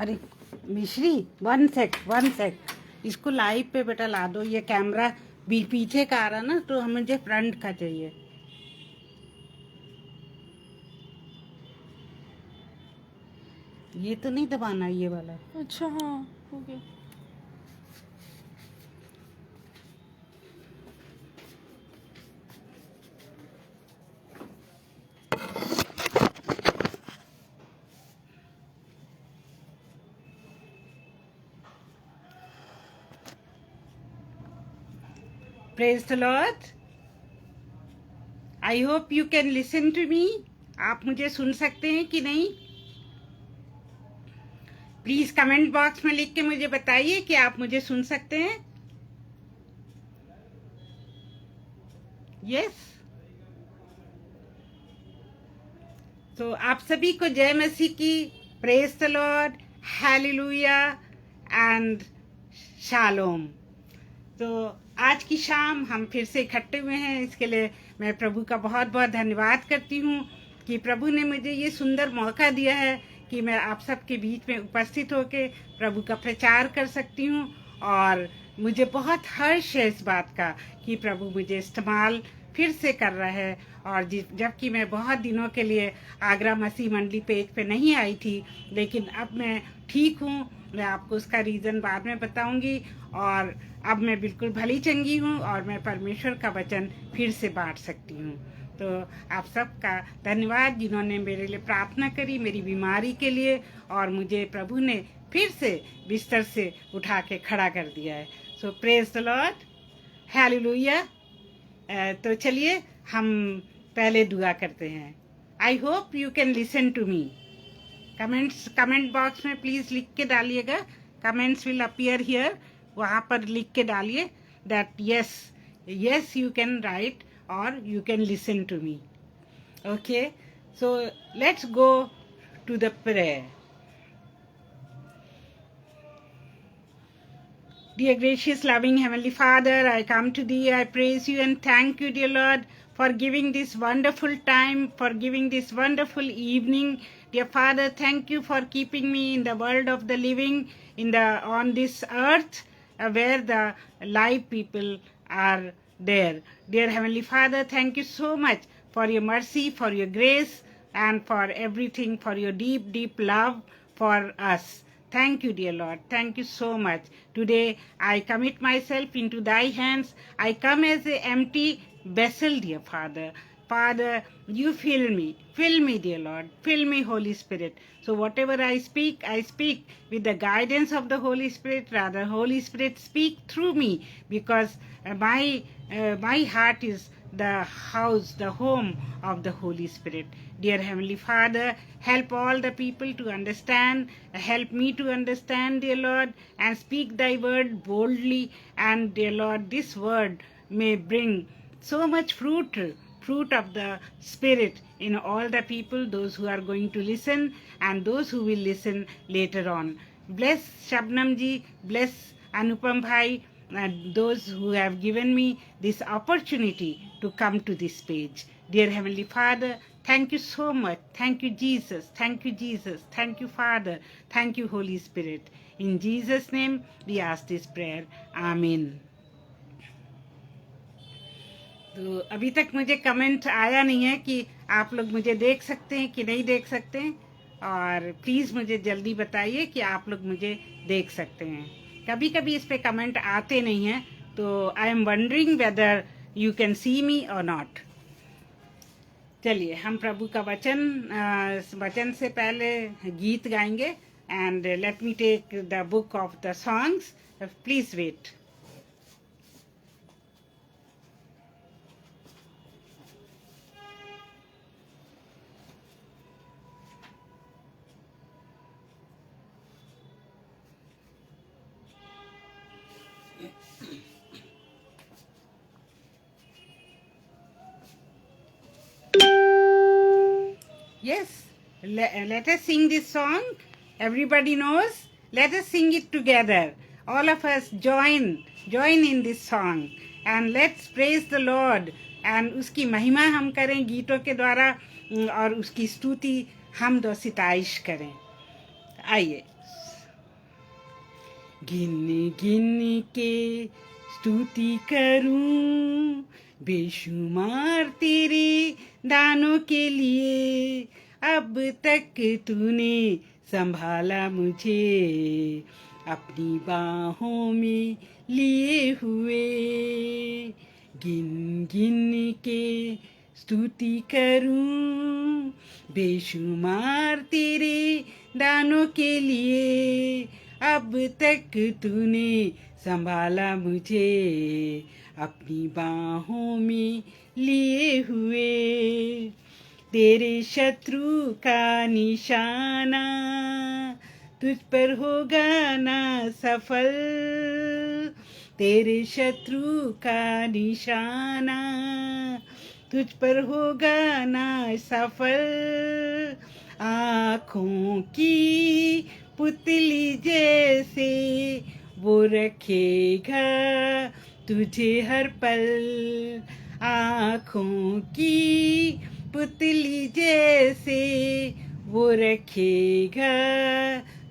अरे मिश्री, one sec इसको लाइव पे बेटा ला दो। ये कैमरा भी पीछे का आ रहा ना, तो मुझे फ्रंट का चाहिए। ये तो नहीं दबाना, ये वाला। अच्छा हाँ हो गया। Praise the lord. I hope you can listen to me. आप मुझे सुन सकते हैं कि नहीं? प्लीज कमेंट बॉक्स में लिख के मुझे बताइए कि आप मुझे सुन सकते हैं। यस। तो आप सभी को जय मसीह की, praise the lord, hallelujah and shalom. तो आज की शाम हम फिर से इकट्ठे हुए हैं, इसके लिए मैं प्रभु का बहुत बहुत धन्यवाद करती हूँ कि प्रभु ने मुझे ये सुंदर मौका दिया है कि मैं आप सबके बीच में उपस्थित होकर प्रभु का प्रचार कर सकती हूँ। और मुझे बहुत हर्ष है इस बात का कि प्रभु मुझे इस्तेमाल फिर से कर रहा है। और जबकि मैं बहुत दिनों के लिए आगरा मसीह मंडली पेज पे नहीं आई थी, लेकिन अब मैं ठीक हूँ। मैं आपको उसका रीज़न बाद में बताऊंगी। और अब मैं बिल्कुल भली चंगी हूँ और मैं परमेश्वर का वचन फिर से बांट सकती हूँ। तो आप सबका धन्यवाद जिन्होंने मेरे लिए प्रार्थना करी, मेरी बीमारी के लिए, और मुझे प्रभु ने फिर से बिस्तर से उठा के खड़ा कर दिया है। So praise the lord, hallelujah. तो चलिए हम पहले दुआ करते हैं। I hope you can listen to me. Comment box में प्लीज लिख के डालिएगा। Comments will appear here. वहाँ पर लिख के डालिए that yes you can write और you can listen to me. Okay, so let's go to the prayer. Dear gracious, loving Heavenly Father, I come to Thee, I praise You and thank You, dear Lord, for giving this wonderful time, for giving this wonderful evening. Dear Father, thank You for keeping me in the world of the living, on this earth, where the live people are there. Dear Heavenly Father, thank You so much for Your mercy, for Your grace, and for everything, for Your deep, deep love for us. Thank You, dear Lord. Thank You so much. Today, I commit myself into Thy hands. I come as an empty vessel, dear Father. Father, You fill me. Fill me, dear Lord. Fill me, Holy Spirit. So whatever I speak with the guidance of the Holy Spirit. Rather, Holy Spirit, speak through me, because my heart is the house, the home of the Holy Spirit. Dear Heavenly Father, help all the people to understand, help me to understand, dear Lord, and speak Thy word boldly. And dear Lord, this word may bring so much fruit of the Spirit in all the people, those who are going to listen and those who will listen later on. Bless Shabnam ji, bless Anupam bhai, and those who have given me this opportunity to come to this page. Dear Heavenly Father, thank You so much. Thank You, Jesus. Thank You, Jesus. Thank You, Father. Thank You, Holy Spirit. In Jesus' name, we ask this prayer. Amen. तो अभी तक मुझे comment आया नहीं है कि आप लोग मुझे देख सकते हैं कि नहीं देख सकते हैं। और प्लीज़ मुझे जल्दी बताइए कि आप लोग मुझे देख सकते हैं। कभी कभी इस पे कमेंट आते नहीं हैं, तो I am wondering whether you can see me or not. चलिए हम प्रभु का वचन से पहले गीत गाएंगे। And let me take the book of the songs. Please wait. Yes, let us sing this song. Everybody knows. Let us sing it together. All of us join in this song. And let's praise the Lord. And उसकी महिमा हम करें गीतों के द्वारा, और उसकी स्तुति हम दो सिताइश करें। आइए। गिन गिन के स्तुति करूं, बेशुमार तेरे दानों के लिए। अब तक तूने संभाला मुझे, अपनी बाहों में लिए हुए। गिन गिन के स्तुति करूं, बेशुमार तेरे दानों के लिए। अब तक तूने संभाला मुझे, अपनी बाहों में लिए हुए। तेरे शत्रु का निशाना तुझ पर होगा ना सफल। तेरे शत्रु का निशाना तुझ पर होगा ना सफल। आँखों की पुतली जैसे वो रखेगा तुझे हर पल। आँखों की पुतली जैसे वो रखेगा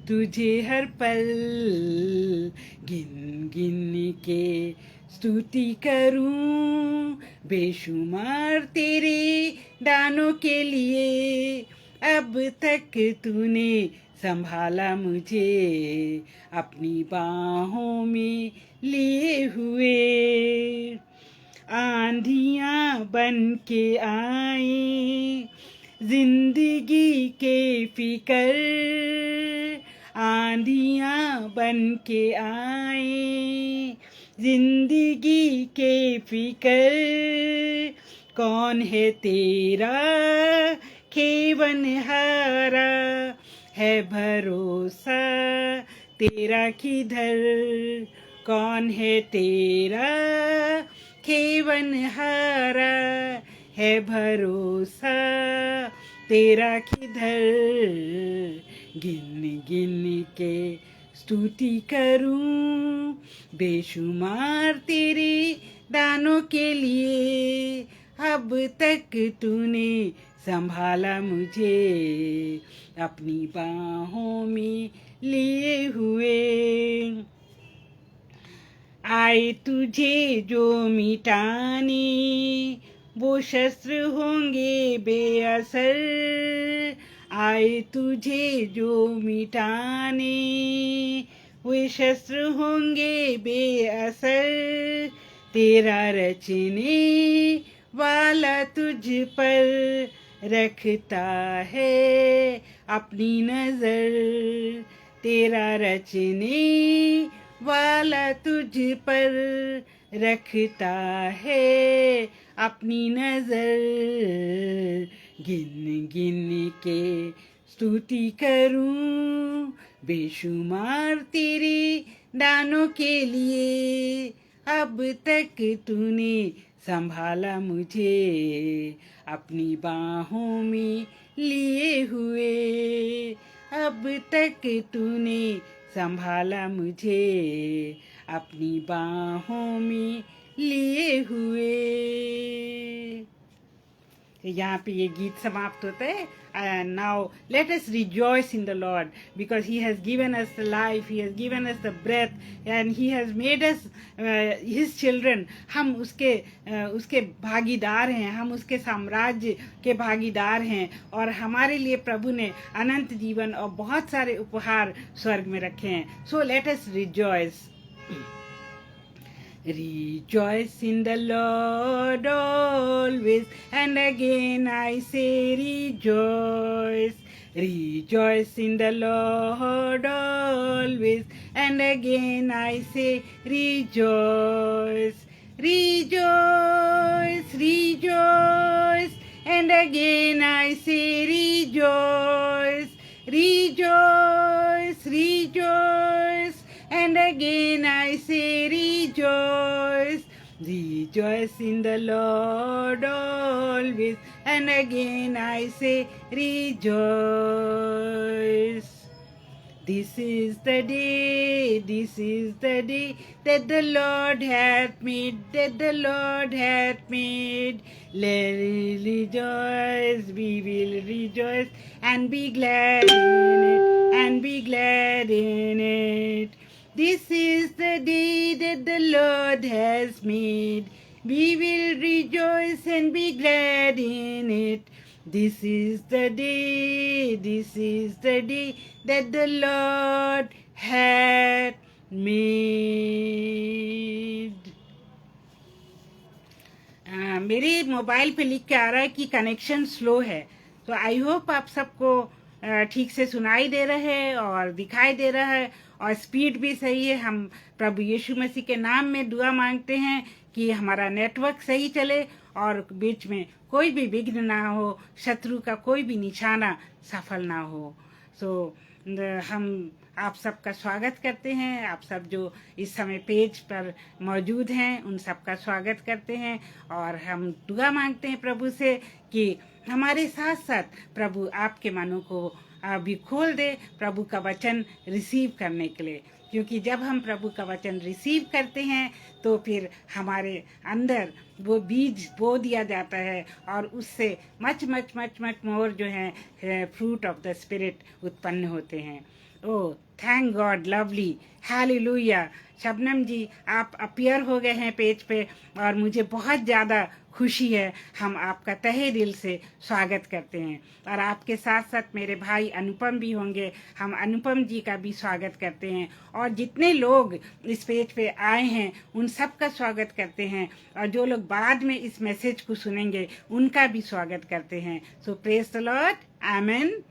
तुझे हर पल। गिन गिन के स्तुति करूं, बेशुमार तेरे दानों के लिए। अब तक तूने संभाला मुझे, अपनी बाहों में लिए हुए। आंधियां बन के आए जिंदगी के फिकर। आंधियां बन के आए जिंदगी के फिकर। कौन है तेरा खेवनहारा, है भरोसा तेरा किधर। कौन है तेरा खेवनहारा, है भरोसा तेरा किधर। गिन गिन के स्तुति करूं, बेशुमार तेरे दानों के लिए। अब तक तूने संभाला मुझे, अपनी बाहों में लिए हुए। आए तुझे जो मिटाने, वो शस्त्र होंगे बेअसर। आए तुझे जो मिटाने, वे शस्त्र होंगे बेअसर। तेरा रचने वाला तुझ पर रखता है अपनी नजर। तेरा रचने वाला तुझ पर रखता है अपनी नजर। गिन गिन के स्तुति करूं, बेशुमार तेरे दानों के लिए। अब तक तूने संभाला मुझे, अपनी बाहों में लिए हुए। अब तक तूने संभाला मुझे, अपनी बाहों में लिए हुए। यहाँ पे ये गीत समाप्त होता है. And now let us rejoice in the Lord, because He has given us the life, He has given us the breath, and He has made us His children. हम उसके भागीदार हैं, हम उसके साम्राज्य के भागीदार हैं, और हमारे लिए प्रभु ने अनंत जीवन और बहुत सारे उपहार स्वर्ग में रखे हैं. So let us rejoice. Rejoice in the Lord always, and again I say rejoice. Rejoice in the Lord always, and again I say rejoice. Rejoice, rejoice, and again I say rejoice. Rejoice, rejoice, and again I say rejoice. Rejoice in the Lord always, and again I say rejoice. This is the day that the Lord hath made, that the Lord hath made. Let us rejoice, we will rejoice and be glad in it, and be glad in it. This is the day that the Lord has made. We will rejoice and be glad in it. This is the day that the Lord had made. मेरे mobile पे लिख के आ रहा है कि connection slow है, तो I hope आप सबको ठीक से सुनाई दे रहा है और दिखाई दे रहा है और स्पीड भी सही है। हम प्रभु यीशु मसीह के नाम में दुआ मांगते हैं कि हमारा नेटवर्क सही चले और बीच में कोई भी विघ्न ना हो, शत्रु का कोई भी निशाना सफल ना हो। हम आप सबका स्वागत करते हैं। आप सब जो इस समय पेज पर मौजूद हैं उन सबका स्वागत करते हैं और हम दुआ मांगते हैं प्रभु से कि हमारे साथ साथ प्रभु आपके मनों को भी खोल दे प्रभु का वचन रिसीव करने के लिए, क्योंकि जब हम प्रभु का वचन रिसीव करते हैं तो फिर हमारे अंदर वो बीज बो दिया जाता है और उससे much much much much more जो है फ्रूट ऑफ द स्पिरिट उत्पन्न होते हैं। Oh thank God, lovely, hallelujah. Shabnam ji आप अपीयर हो गए हैं पेज पे और मुझे बहुत ज़्यादा खुशी है। हम आपका तहे दिल से स्वागत करते हैं और आपके साथ साथ मेरे भाई अनुपम भी होंगे। हम अनुपम जी का भी स्वागत करते हैं और जितने लोग इस पेज पे आए हैं उन सब का स्वागत करते हैं और जो लोग बाद में इस मैसेज को सुनेंगे उनका भी स्वागत करते हैं। सो प्रेज द लॉर्ड, आमेन।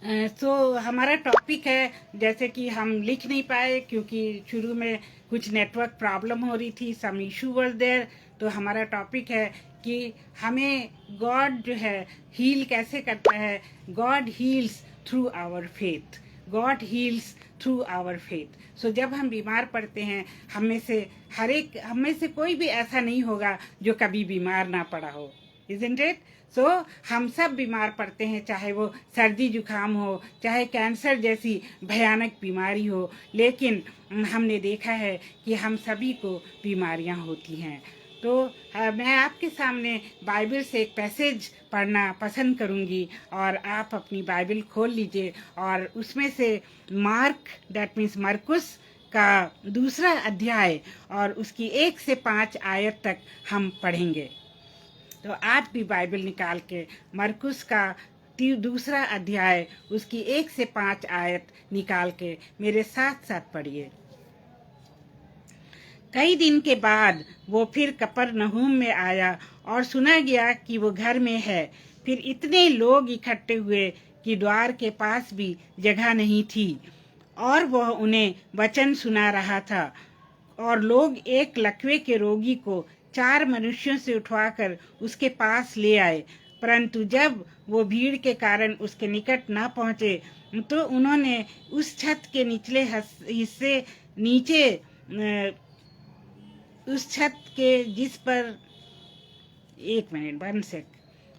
हमारा टॉपिक है, जैसे कि हम लिख नहीं पाए क्योंकि शुरू में कुछ नेटवर्क प्रॉब्लम हो रही थी, सम इशू वाज देयर। तो हमारा टॉपिक है कि हमें गॉड जो है हील कैसे करता है। God heals through our faith, God heals through our faith. So जब हम बीमार पड़ते हैं, हम में से कोई भी ऐसा नहीं होगा जो कभी बीमार ना पड़ा हो, इज़न्ट इट? सो हम सब बीमार पड़ते हैं, चाहे वो सर्दी जुकाम हो, चाहे कैंसर जैसी भयानक बीमारी हो, लेकिन हमने देखा है कि हम सभी को बीमारियां होती हैं। तो मैं आपके सामने बाइबल से एक पैसेज पढ़ना पसंद करूंगी और आप अपनी बाइबल खोल लीजिए और उसमें से मार्क, दैट मीन्स मरकुस का 2 अध्याय और उसकी 1 से 5 आयत तक हम पढ़ेंगे। तो आप भी बाइबल निकाल के मरकुस का 2 अध्याय उसकी 1 से 5 आयत निकाल के मेरे साथ साथ पढ़िए। कई दिन के बाद वो फिर कफरनहूम में आया और सुना गया कि वो घर में है। फिर इतने लोग इकट्ठे हुए कि द्वार के पास भी जगह नहीं थी और वह उन्हें वचन सुना रहा था। और लोग एक लकवे के रोगी को 4 मनुष्यों से उठवाकर उसके पास ले आए, परंतु जब वो भीड़ के कारण उसके निकट ना पहुंचे तो उन्होंने उस छत के निचले हिस्से नीचे उस छत के जिस पर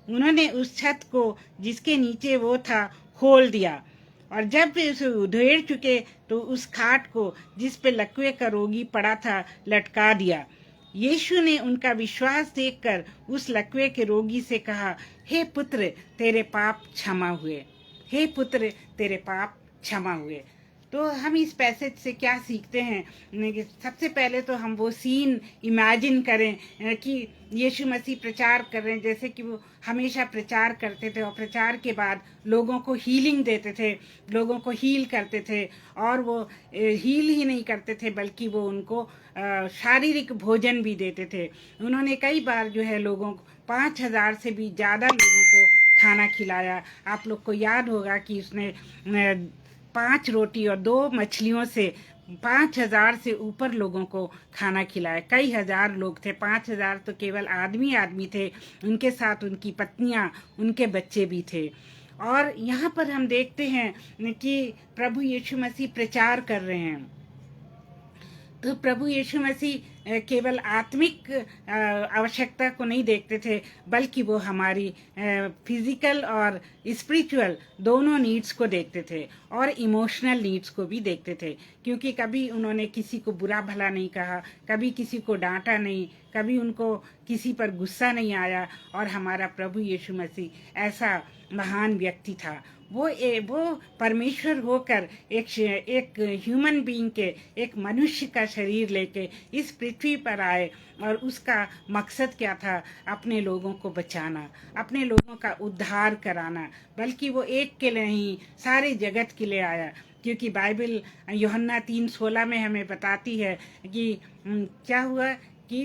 उन्होंने उस छत को जिसके नीचे वो था खोल दिया और जब वे उसे उधेड़ चुके तो उस खाट को जिस पे लकवे का रोगी पड़ा था लटका दिया। यीशु ने उनका विश्वास देखकर उस लकवे के रोगी से कहा, हे पुत्र तेरे पाप क्षमा हुए, हे पुत्र तेरे पाप क्षमा हुए। तो हम इस पैसेज से क्या सीखते हैं? सबसे पहले तो हम वो सीन इमेजिन करें कि यीशु मसीह प्रचार कर रहे हैं, जैसे कि वो हमेशा प्रचार करते थे और प्रचार के बाद लोगों को हीलिंग देते थे, लोगों को हील करते थे। और वो हील ही नहीं करते थे बल्कि वो उनको शारीरिक भोजन भी देते थे। उन्होंने कई बार जो है लोगों को 5000 से भी ज़्यादा लोगों को खाना खिलाया। आप लोग को याद होगा कि उसने 5 रोटी और 2 मछलियों से 5000 से ऊपर लोगों को खाना खिलाया। कई हजार लोग थे, 5000 तो केवल आदमी थे, उनके साथ उनकी पत्नियां, उनके बच्चे भी थे। और यहाँ पर हम देखते हैं कि प्रभु यीशु मसीह प्रचार कर रहे हैं। तो प्रभु यीशु मसीह केवल आत्मिक आवश्यकता को नहीं देखते थे बल्कि वो हमारी फिजिकल और स्पिरिचुअल दोनों नीड्स को देखते थे और इमोशनल नीड्स को भी देखते थे, क्योंकि कभी उन्होंने किसी को बुरा भला नहीं कहा, कभी किसी को डांटा नहीं, कभी उनको किसी पर गुस्सा नहीं आया। और हमारा प्रभु यीशु मसीह ऐसा महान व्यक्ति था। वो परमेश्वर होकर एक ह्यूमन बीइंग के, एक मनुष्य का शरीर लेके इस पृथ्वी पर आए, और उसका मकसद क्या था? अपने लोगों को बचाना, अपने लोगों का उद्धार कराना। बल्कि वो एक के लिए नहीं, सारे जगत के लिए आया। क्योंकि बाइबल यूहन्ना 3:16 में हमें बताती है कि क्या हुआ कि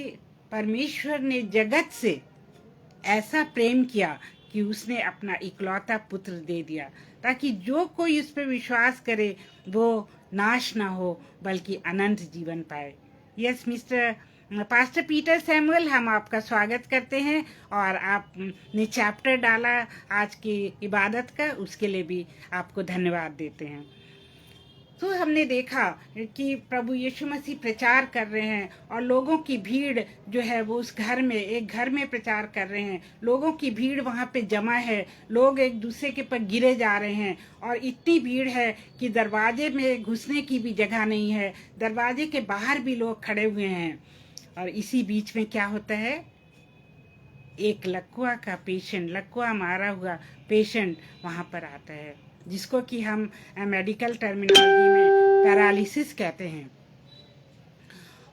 परमेश्वर ने जगत से ऐसा प्रेम किया कि उसने अपना इकलौता पुत्र दे दिया, ताकि जो कोई उस पर विश्वास करे वो नाश ना हो बल्कि अनंत जीवन पाए। Yes mister pastor Peter Samuel, हम आपका स्वागत करते हैं, और आपने चैप्टर डाला आज की इबादत का, उसके लिए भी आपको धन्यवाद देते हैं। तो हमने देखा कि प्रभु यीशु मसीह प्रचार कर रहे हैं, और लोगों की भीड़ जो है वो उस घर में, एक घर में प्रचार कर रहे हैं। लोगों की भीड़ वहाँ पे जमा है, लोग एक दूसरे के पर गिरे जा रहे हैं, और इतनी भीड़ है कि दरवाजे में घुसने की भी जगह नहीं है, दरवाजे के बाहर भी लोग खड़े हुए हैं। और इसी बीच में क्या होता है? एक लकवा का पेशेंट, लकवा मारा हुआ पेशेंट वहाँ पर आता है, जिसको कि हम मेडिकल टर्मिनोलॉजी में पैरालिसिस कहते हैं।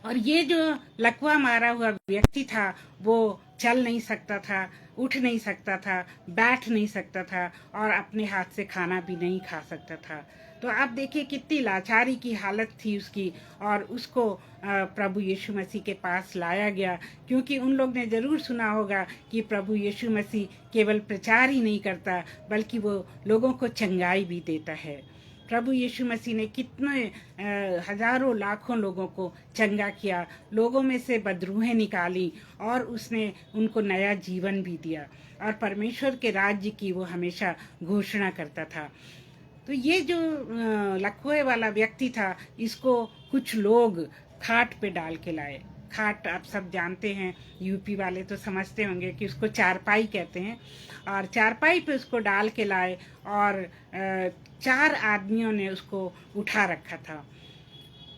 और ये जो लकवा मारा हुआ व्यक्ति था वो चल नहीं सकता था, उठ नहीं सकता था, बैठ नहीं सकता था, और अपने हाथ से खाना भी नहीं खा सकता था। तो आप देखिए कितनी लाचारी की हालत थी उसकी, और उसको प्रभु यीशु मसीह के पास लाया गया। क्योंकि उन लोग ने ज़रूर सुना होगा कि प्रभु यीशु मसीह केवल प्रचार ही नहीं करता बल्कि वो लोगों को चंगाई भी देता है। प्रभु यीशु मसीह ने कितने हजारों लाखों लोगों को चंगा किया, लोगों में से बदरूहें निकाली, और उसने उनको नया जीवन भी दिया, और परमेश्वर के राज्य की वो हमेशा घोषणा करता था। तो ये जो लकवे वाला व्यक्ति था, इसको कुछ लोग खाट पे डाल के लाए। खाट आप सब जानते हैं, यूपी वाले तो समझते होंगे कि उसको चारपाई कहते हैं, और चारपाई पे उसको डाल के लाए, और 4 आदमियों ने उसको उठा रखा था।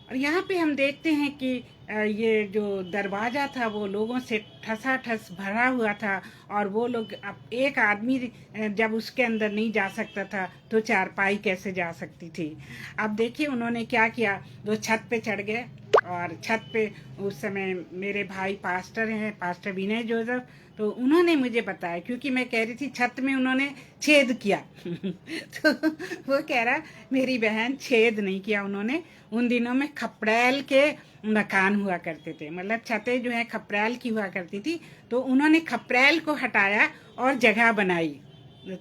और यहाँ पे हम देखते हैं कि ये जो दरवाज़ा था वो लोगों से ठसाठस भरा हुआ था, और वो लोग, अब एक आदमी जब उसके अंदर नहीं जा सकता था तो चारपाई कैसे जा सकती थी? अब देखिए उन्होंने क्या किया, वो छत पे चढ़ गए, और छत पे उस समय मेरे भाई पास्टर हैं, पास्टर विनय जोसेफ, तो उन्होंने मुझे बताया, क्योंकि मैं कह रही थी छत में उन्होंने छेद किया तो वो कह रहा मेरी बहन छेद नहीं किया उन्होंने। उन दिनों में खपड़ैल के मकान हुआ करते थे, मतलब छतें जो है खपड़ैल की हुआ करती थी, तो उन्होंने खपड़ैल को हटाया और जगह बनाई,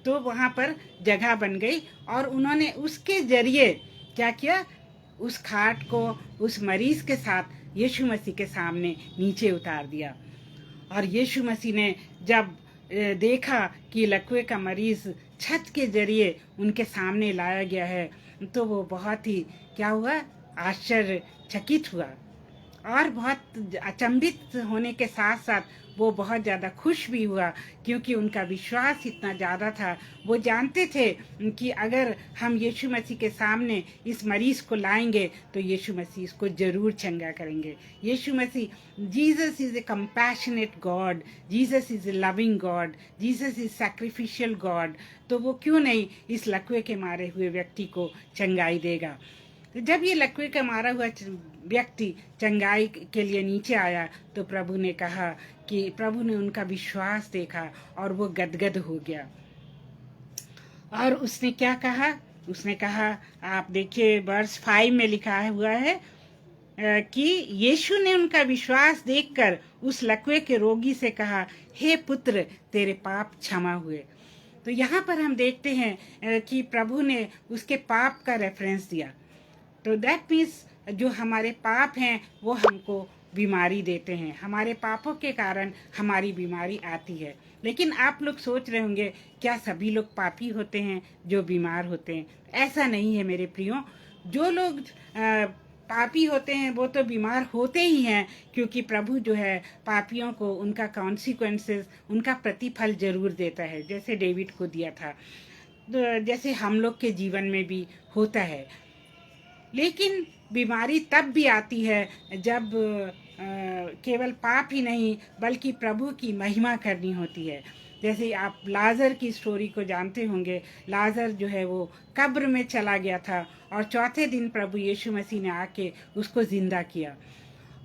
तो वहाँ पर जगह बन गई, और उन्होंने उसके जरिए क्या किया, उस खाट को उस मरीज के साथ यीशु मसीह के सामने नीचे उतार दिया। और यीशु मसीह ने जब देखा कि लकवे का मरीज छत के जरिए उनके सामने लाया गया है, तो वो बहुत ही क्या हुआ, आश्चर्यचकित हुआ, और बहुत अचंभित होने के साथ साथ वो बहुत ज़्यादा खुश भी हुआ, क्योंकि उनका विश्वास इतना ज़्यादा था। वो जानते थे कि अगर हम यीशु मसीह के सामने इस मरीज़ को लाएंगे तो यीशु मसीह इसको ज़रूर चंगा करेंगे। Yeshu Masih, Jesus is a compassionate God, Jesus is a loving God, Jesus is sacrificial God, तो वो क्यों नहीं इस लकवे के मारे हुए व्यक्ति को चंगाई देगा। तो जब ये लकवे का मारा हुआ व्यक्ति चंगाई के लिए नीचे आया, तो प्रभु ने कहा कि प्रभु ने उनका विश्वास देखा और वो गदगद हो गया। और उसने क्या कहा, उसने कहा, आप देखिए वर्स 5 में लिखा हुआ है कि यीशु ने उनका विश्वास देखकर उस लकवे के रोगी से कहा, हे पुत्र, तेरे पाप क्षमा हुए। तो यहाँ पर हम देखते हैं कि प्रभु ने उसके पाप का रेफरेंस दिया। तो दैट मीन्स जो हमारे पाप हैं वो हमको बीमारी देते हैं, हमारे पापों के कारण हमारी बीमारी आती है। लेकिन आप लोग सोच रहे होंगे, क्या सभी लोग पापी होते हैं जो बीमार होते हैं? ऐसा नहीं है मेरे प्रियो। जो लोग पापी होते हैं वो तो बीमार होते ही हैं, क्योंकि प्रभु जो है पापियों को उनका कॉन्सिक्वेंसेस, उनका प्रतिफल जरूर देता है, जैसे डेविड को दिया था, जैसे हम लोग के जीवन में भी होता है। लेकिन बीमारी तब भी आती है जब केवल पाप ही नहीं बल्कि प्रभु की महिमा करनी होती है। जैसे आप लाजर की स्टोरी को जानते होंगे, लाजर जो है वो कब्र में चला गया था और चौथे दिन प्रभु यीशु मसीह ने आके उसको ज़िंदा किया।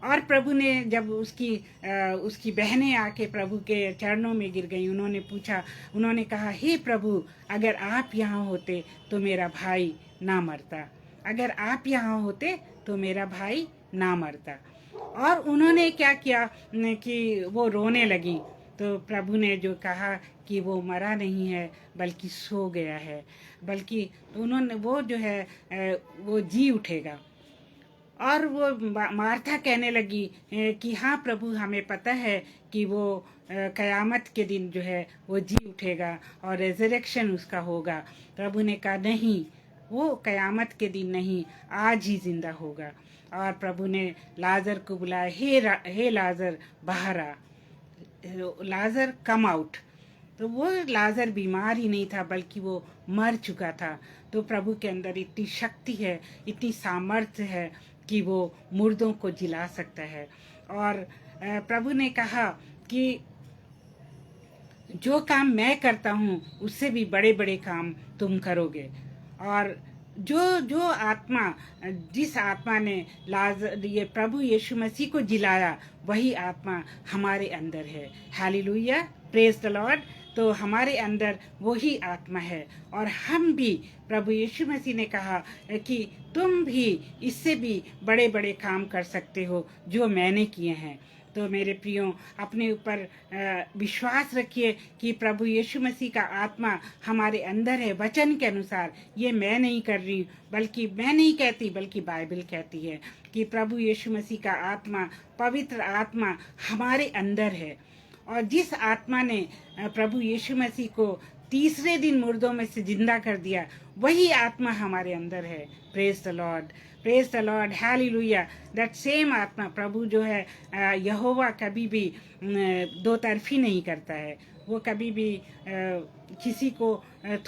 और प्रभु ने जब उसकी बहनें आके प्रभु के चरणों में गिर गई, उन्होंने कहा, हे प्रभु, अगर आप यहाँ होते तो मेरा भाई ना मरता, अगर आप यहाँ होते तो मेरा भाई ना मरता। और उन्होंने क्या किया कि वो रोने लगी, तो प्रभु ने जो कहा कि वो मरा नहीं है बल्कि सो गया है, बल्कि वो जो है वो जी उठेगा। और वो मार्था कहने लगी कि हाँ प्रभु, हमें पता है कि वो कयामत के दिन जो है वो जी उठेगा और रेजरेक्शन उसका होगा। प्रभु ने कहा, नहीं, वो कयामत के दिन नहीं, आज ही जिंदा होगा। और प्रभु ने लाजर को बुलाया, हे लाजर, बाहर आ, लाजर कम आउट। तो वो लाजर बीमार ही नहीं था बल्कि वो मर चुका था। तो प्रभु के अंदर इतनी शक्ति है, इतनी सामर्थ्य है कि वो मुर्दों को जिला सकता है। और प्रभु ने कहा कि जो काम मैं करता हूँ उससे भी बड़े बड़े काम तुम करोगे। और जो आत्मा, जिस आत्मा ने ये प्रभु यीशु मसीह को जिलाया, वही आत्मा हमारे अंदर है। Hallelujah, praise the Lord. तो हमारे अंदर वही आत्मा है और हम भी, प्रभु यीशु मसीह ने कहा कि तुम भी इससे भी बड़े बड़े काम कर सकते हो जो मैंने किए हैं। तो मेरे प्रियो, अपने ऊपर विश्वास रखिए कि प्रभु यीशु मसीह का आत्मा हमारे अंदर है। वचन के अनुसार, ये मैं नहीं कर रही, बल्कि मैं नहीं कहती, बल्कि बाइबल कहती है कि प्रभु यीशु मसीह का आत्मा, पवित्र आत्मा हमारे अंदर है। और जिस आत्मा ने प्रभु यीशु मसीह को तीसरे दिन मुर्दों में से जिंदा कर दिया, वही आत्मा हमारे अंदर है। Praise the Lord, praise the lord, hallelujah. That same आत्मा, प्रभु जो है, यहोवा कभी भी दो तरफी नहीं करता है। वो कभी भी किसी को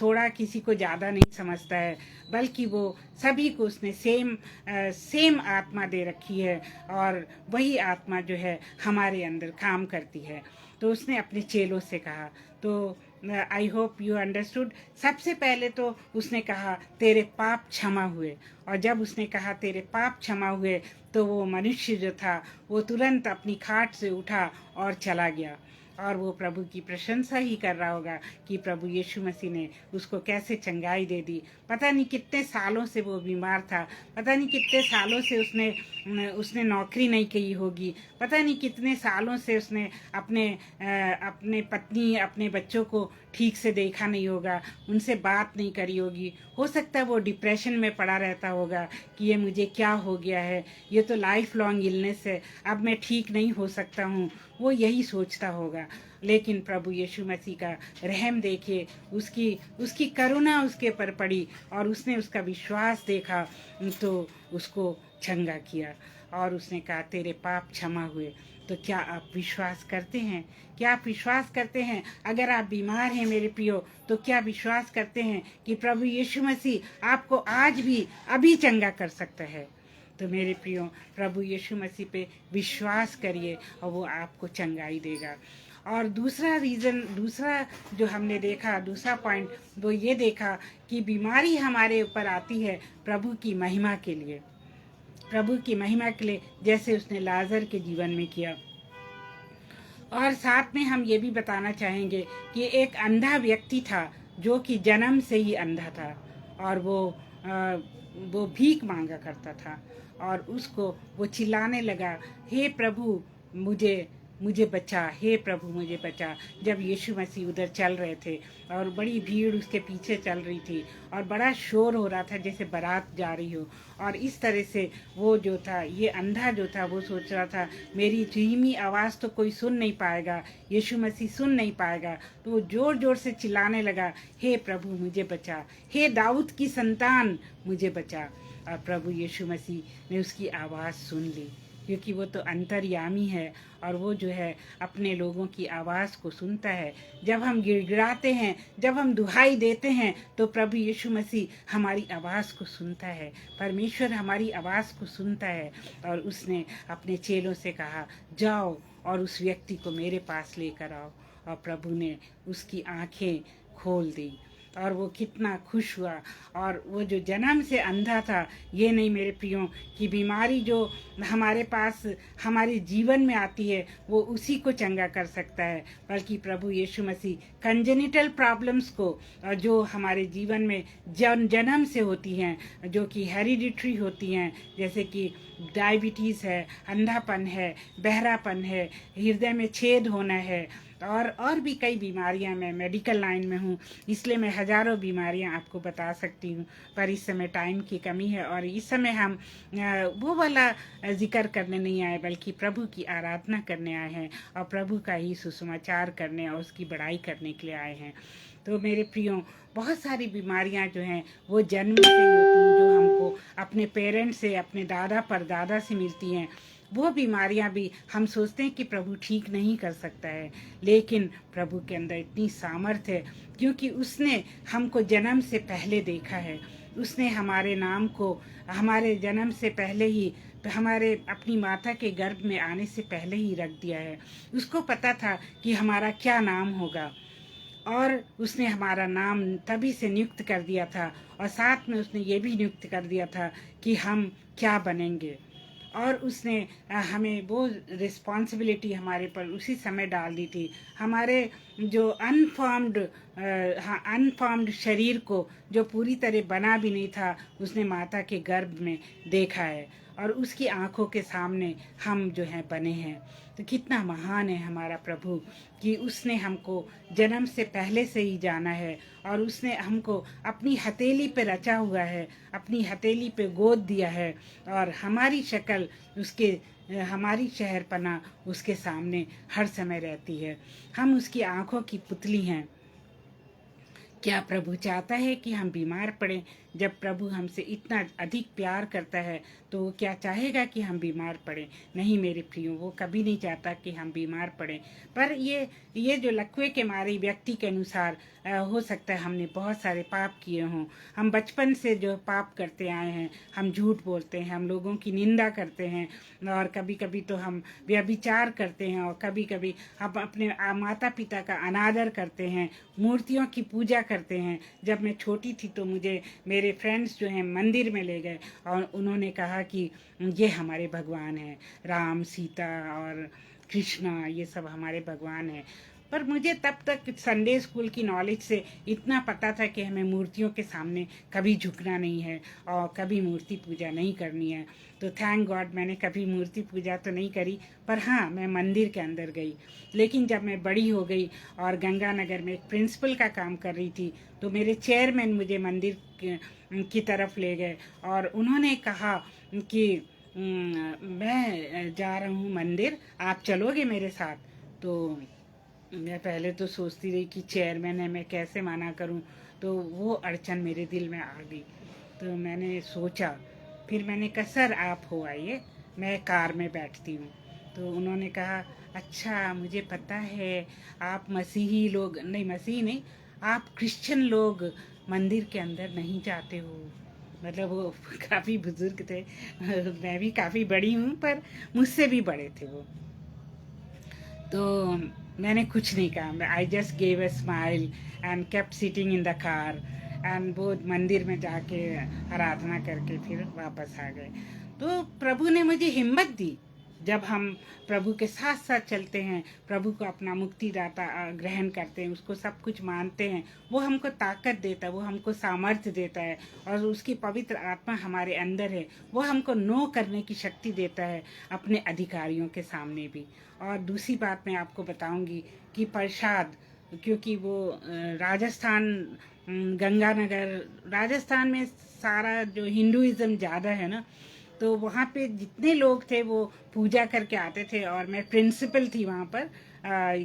थोड़ा, किसी को ज़्यादा नहीं समझता है, बल्कि वो सभी को उसने सेम आत्मा दे रखी है। और वही आत्मा जो है हमारे अंदर काम करती है। तो उसने अपने चेलों से कहा, तो आई होप यू अंडरस्टूड। सबसे पहले तो उसने कहा, तेरे पाप क्षमा हुए। और जब उसने कहा तेरे पाप क्षमा हुए, तो वो मनुष्य जो था वो तुरंत अपनी खाट से उठा और चला गया। और वो प्रभु की प्रशंसा ही कर रहा होगा कि प्रभु यीशु मसीह ने उसको कैसे चंगाई दे दी। पता नहीं कितने सालों से वो बीमार था, पता नहीं कितने सालों से उसने नौकरी नहीं की होगी, पता नहीं कितने सालों से उसने अपने पत्नी, अपने बच्चों को ठीक से देखा नहीं होगा, उनसे बात नहीं करी होगी। हो सकता है वो डिप्रेशन में पड़ा रहता होगा कि ये मुझे क्या हो गया है, ये तो लाइफ लॉन्ग इलनेस है, अब मैं ठीक नहीं हो सकता हूँ, वो यही सोचता होगा। लेकिन प्रभु यीशु मसीह का रहम देखिए, उसकी करुणा उसके पर पड़ी और उसने उसका विश्वास देखा तो उसको चंगा किया। और उसने कहा, तेरे पाप क्षमा हुए। तो क्या आप विश्वास करते हैं? क्या आप विश्वास करते हैं? अगर आप बीमार हैं मेरे प्रियो, तो क्या विश्वास करते हैं कि प्रभु यीशु मसीह आपको आज भी, अभी चंगा कर सकता है? तो मेरे प्रियो, प्रभु यीशु मसीह पे विश्वास करिए और वो आपको चंगाई देगा। और दूसरा जो हमने देखा, दूसरा पॉइंट, वो ये देखा कि बीमारी हमारे ऊपर आती है प्रभु की महिमा के लिए, प्रभु की महिमा के लिए, जैसे उसने लाजर के जीवन में किया। और साथ में हम ये भी बताना चाहेंगे कि एक अंधा व्यक्ति था जो कि जन्म से ही अंधा था और वो भीख मांगा करता था और उसको वो चिल्लाने लगा, हे प्रभु मुझे बचा, हे प्रभु मुझे बचा। जब यीशु मसीह उधर चल रहे थे और बड़ी भीड़ उसके पीछे चल रही थी और बड़ा शोर हो रहा था जैसे बारात जा रही हो। और इस तरह से वो जो था, ये अंधा जो था, वो सोच रहा था मेरी धीमी आवाज़ तो कोई सुन नहीं पाएगा, यीशु मसीह सुन नहीं पाएगा। तो वो ज़ोर ज़ोर से चिल्लाने लगा, हे प्रभु मुझे बचा, हे दाऊद की संतान मुझे बचा। और प्रभु यीशु मसीह ने उसकी आवाज़ सुन ली, क्योंकि वो तो अंतर्यामी है और वो जो है अपने लोगों की आवाज़ को सुनता है। जब हम गिड़गिड़ाते हैं, जब हम दुहाई देते हैं, तो प्रभु यीशु मसीह हमारी आवाज़ को सुनता है, परमेश्वर हमारी आवाज़ को सुनता है। और उसने अपने चेलों से कहा, जाओ और उस व्यक्ति को मेरे पास लेकर आओ। और प्रभु ने उसकी आंखें खोल दी और वो कितना खुश हुआ। और वो जो जन्म से अंधा था, ये नहीं मेरे प्रियो कि बीमारी जो हमारे पास हमारे जीवन में आती है वो उसी को चंगा कर सकता है, बल्कि प्रभु यीशु मसीह कंजेनिटल प्रॉब्लम्स को जो हमारे जीवन में जन्म से होती हैं, जो कि हेरिडिटरी होती हैं, जैसे कि डायबिटीज़ है, अंधापन है, बहरापन है, हृदय में छेद होना है, और भी कई बीमारियां। मैं मेडिकल लाइन में हूँ, इसलिए मैं हज़ारों बीमारियां आपको बता सकती हूँ, पर इस समय टाइम की कमी है और इस समय हम वो वाला जिक्र करने नहीं आए, बल्कि प्रभु की आराधना करने आए हैं और प्रभु का ही सुसमाचार करने और उसकी बड़ाई करने के लिए आए हैं। तो मेरे प्रियो, बहुत सारी बीमारियां जो हैं वो जन्म से ही होती हैं, जो हमको अपने पेरेंट्स से, अपने दादा परदादा से मिलती हैं। वो बीमारियां भी हम सोचते हैं कि प्रभु ठीक नहीं कर सकता है, लेकिन प्रभु के अंदर इतनी सामर्थ है, क्योंकि उसने हमको जन्म से पहले देखा है। उसने हमारे नाम को हमारे जन्म से पहले ही, हमारे अपनी माता के गर्भ में आने से पहले ही रख दिया है। उसको पता था कि हमारा क्या नाम होगा, और उसने हमारा नाम तभी से नियुक्त कर दिया था, और साथ में उसने ये भी नियुक्त कर दिया था कि हम क्या बनेंगे। और उसने हमें वो रिस्पॉन्सिबिलिटी हमारे पर उसी समय डाल दी थी। हमारे जो अनफॉर्म्ड शरीर को, जो पूरी तरह बना भी नहीं था, उसने माता के गर्भ में देखा है, और उसकी आंखों के सामने हम जो हैं बने हैं। तो कितना महान है हमारा प्रभु कि उसने हमको जन्म से पहले से ही जाना है, और उसने हमको अपनी हथेली पे रचा हुआ है, अपनी हथेली पे गोद दिया है, और हमारी शक्ल उसके, हमारी शहरपना उसके सामने हर समय रहती है। हम उसकी आंखों की पुतली हैं। क्या प्रभु चाहता है कि हम बीमार पड़ें? जब प्रभु हमसे इतना अधिक प्यार करता है तो वो क्या चाहेगा कि हम बीमार पड़ें? नहीं मेरे प्रियो, वो कभी नहीं चाहता कि हम बीमार पड़ें। पर ये जो लकवे के मारे व्यक्ति के अनुसार हो सकता है हमने बहुत सारे पाप किए हों। हम बचपन से जो पाप करते आए हैं, हम झूठ बोलते हैं, हम लोगों की निंदा करते हैं, और कभी कभी तो हम व्यभिचार करते हैं, और कभी कभी हम अपने माता पिता का अनादर करते हैं, मूर्तियों की पूजा करते हैं। जब मैं छोटी थी तो मुझे मेरे फ्रेंड्स जो हैं मंदिर में ले गए, और उन्होंने कहा कि ये हमारे भगवान हैं, राम, सीता और कृष्णा, ये सब हमारे भगवान हैं। पर मुझे तब तक संडे स्कूल की नॉलेज से इतना पता था कि हमें मूर्तियों के सामने कभी झुकना नहीं है और कभी मूर्ति पूजा नहीं करनी है। तो थैंक गॉड मैंने कभी मूर्ति पूजा तो नहीं करी, पर हाँ, मैं मंदिर के अंदर गई। लेकिन जब मैं बड़ी हो गई और गंगानगर में एक प्रिंसिपल का काम कर रही थी, तो मेरे चेयरमैन मुझे मंदिर की तरफ ले गए, और उन्होंने कहा कि मैं जा रहा हूँ मंदिर, आप चलोगे मेरे साथ? तो मैं पहले तो सोचती रही कि चेयरमैन है, मैं कैसे मना करूं। तो वो अड़चन मेरे दिल में आ गई। तो मैंने सोचा, फिर मैंने कहा सर आप हो आइए, मैं कार में बैठती हूँ। तो उन्होंने कहा अच्छा मुझे पता है आप मसीही लोग, नहीं मसीही नहीं, आप क्रिश्चियन लोग मंदिर के अंदर नहीं जाते हो। मतलब वो काफ़ी बुजुर्ग थे, मैं भी काफ़ी बड़ी हूँ, पर मुझसे भी बड़े थे वो। तो मैंने कुछ नहीं कहा, I just gave a smile and kept sitting in the car, and वो मंदिर में जाके आराधना करके फिर वापस आ गए। तो प्रभु ने मुझे हिम्मत दी। जब हम प्रभु के साथ साथ चलते हैं, प्रभु को अपना मुक्तिदाता ग्रहण करते हैं, उसको सब कुछ मानते हैं, वो हमको ताकत देता है, वो हमको सामर्थ्य देता है, और उसकी पवित्र आत्मा हमारे अंदर है, वो हमको नो करने की शक्ति देता है अपने अधिकारियों के सामने भी। और दूसरी बात मैं आपको बताऊंगी कि प्रसाद, क्योंकि वो राजस्थान, गंगानगर, राजस्थान में सारा जो हिंदुइज्म ज़्यादा है ना, तो वहाँ पे जितने लोग थे वो पूजा करके आते थे, और मैं प्रिंसिपल थी वहाँ पर।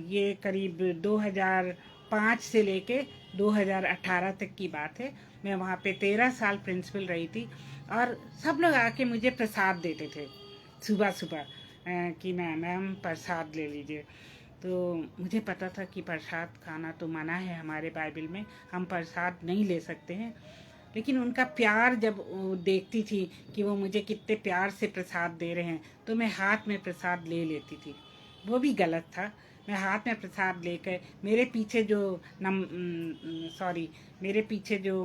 ये करीब 2005 से लेके 2018 तक की बात है। मैं वहाँ पे 13 साल प्रिंसिपल रही थी, और सब लोग आके मुझे प्रसाद देते थे सुबह सुबह कि मैम प्रसाद ले लीजिए। तो मुझे पता था कि प्रसाद खाना तो मना है हमारे बाइबल में, हम प्रसाद नहीं ले सकते हैं। लेकिन उनका प्यार जब देखती थी कि वो मुझे कितने प्यार से प्रसाद दे रहे हैं, तो मैं हाथ में प्रसाद ले लेती थी। वो भी गलत था, मैं हाथ में प्रसाद लेकर मेरे पीछे जो मेरे पीछे जो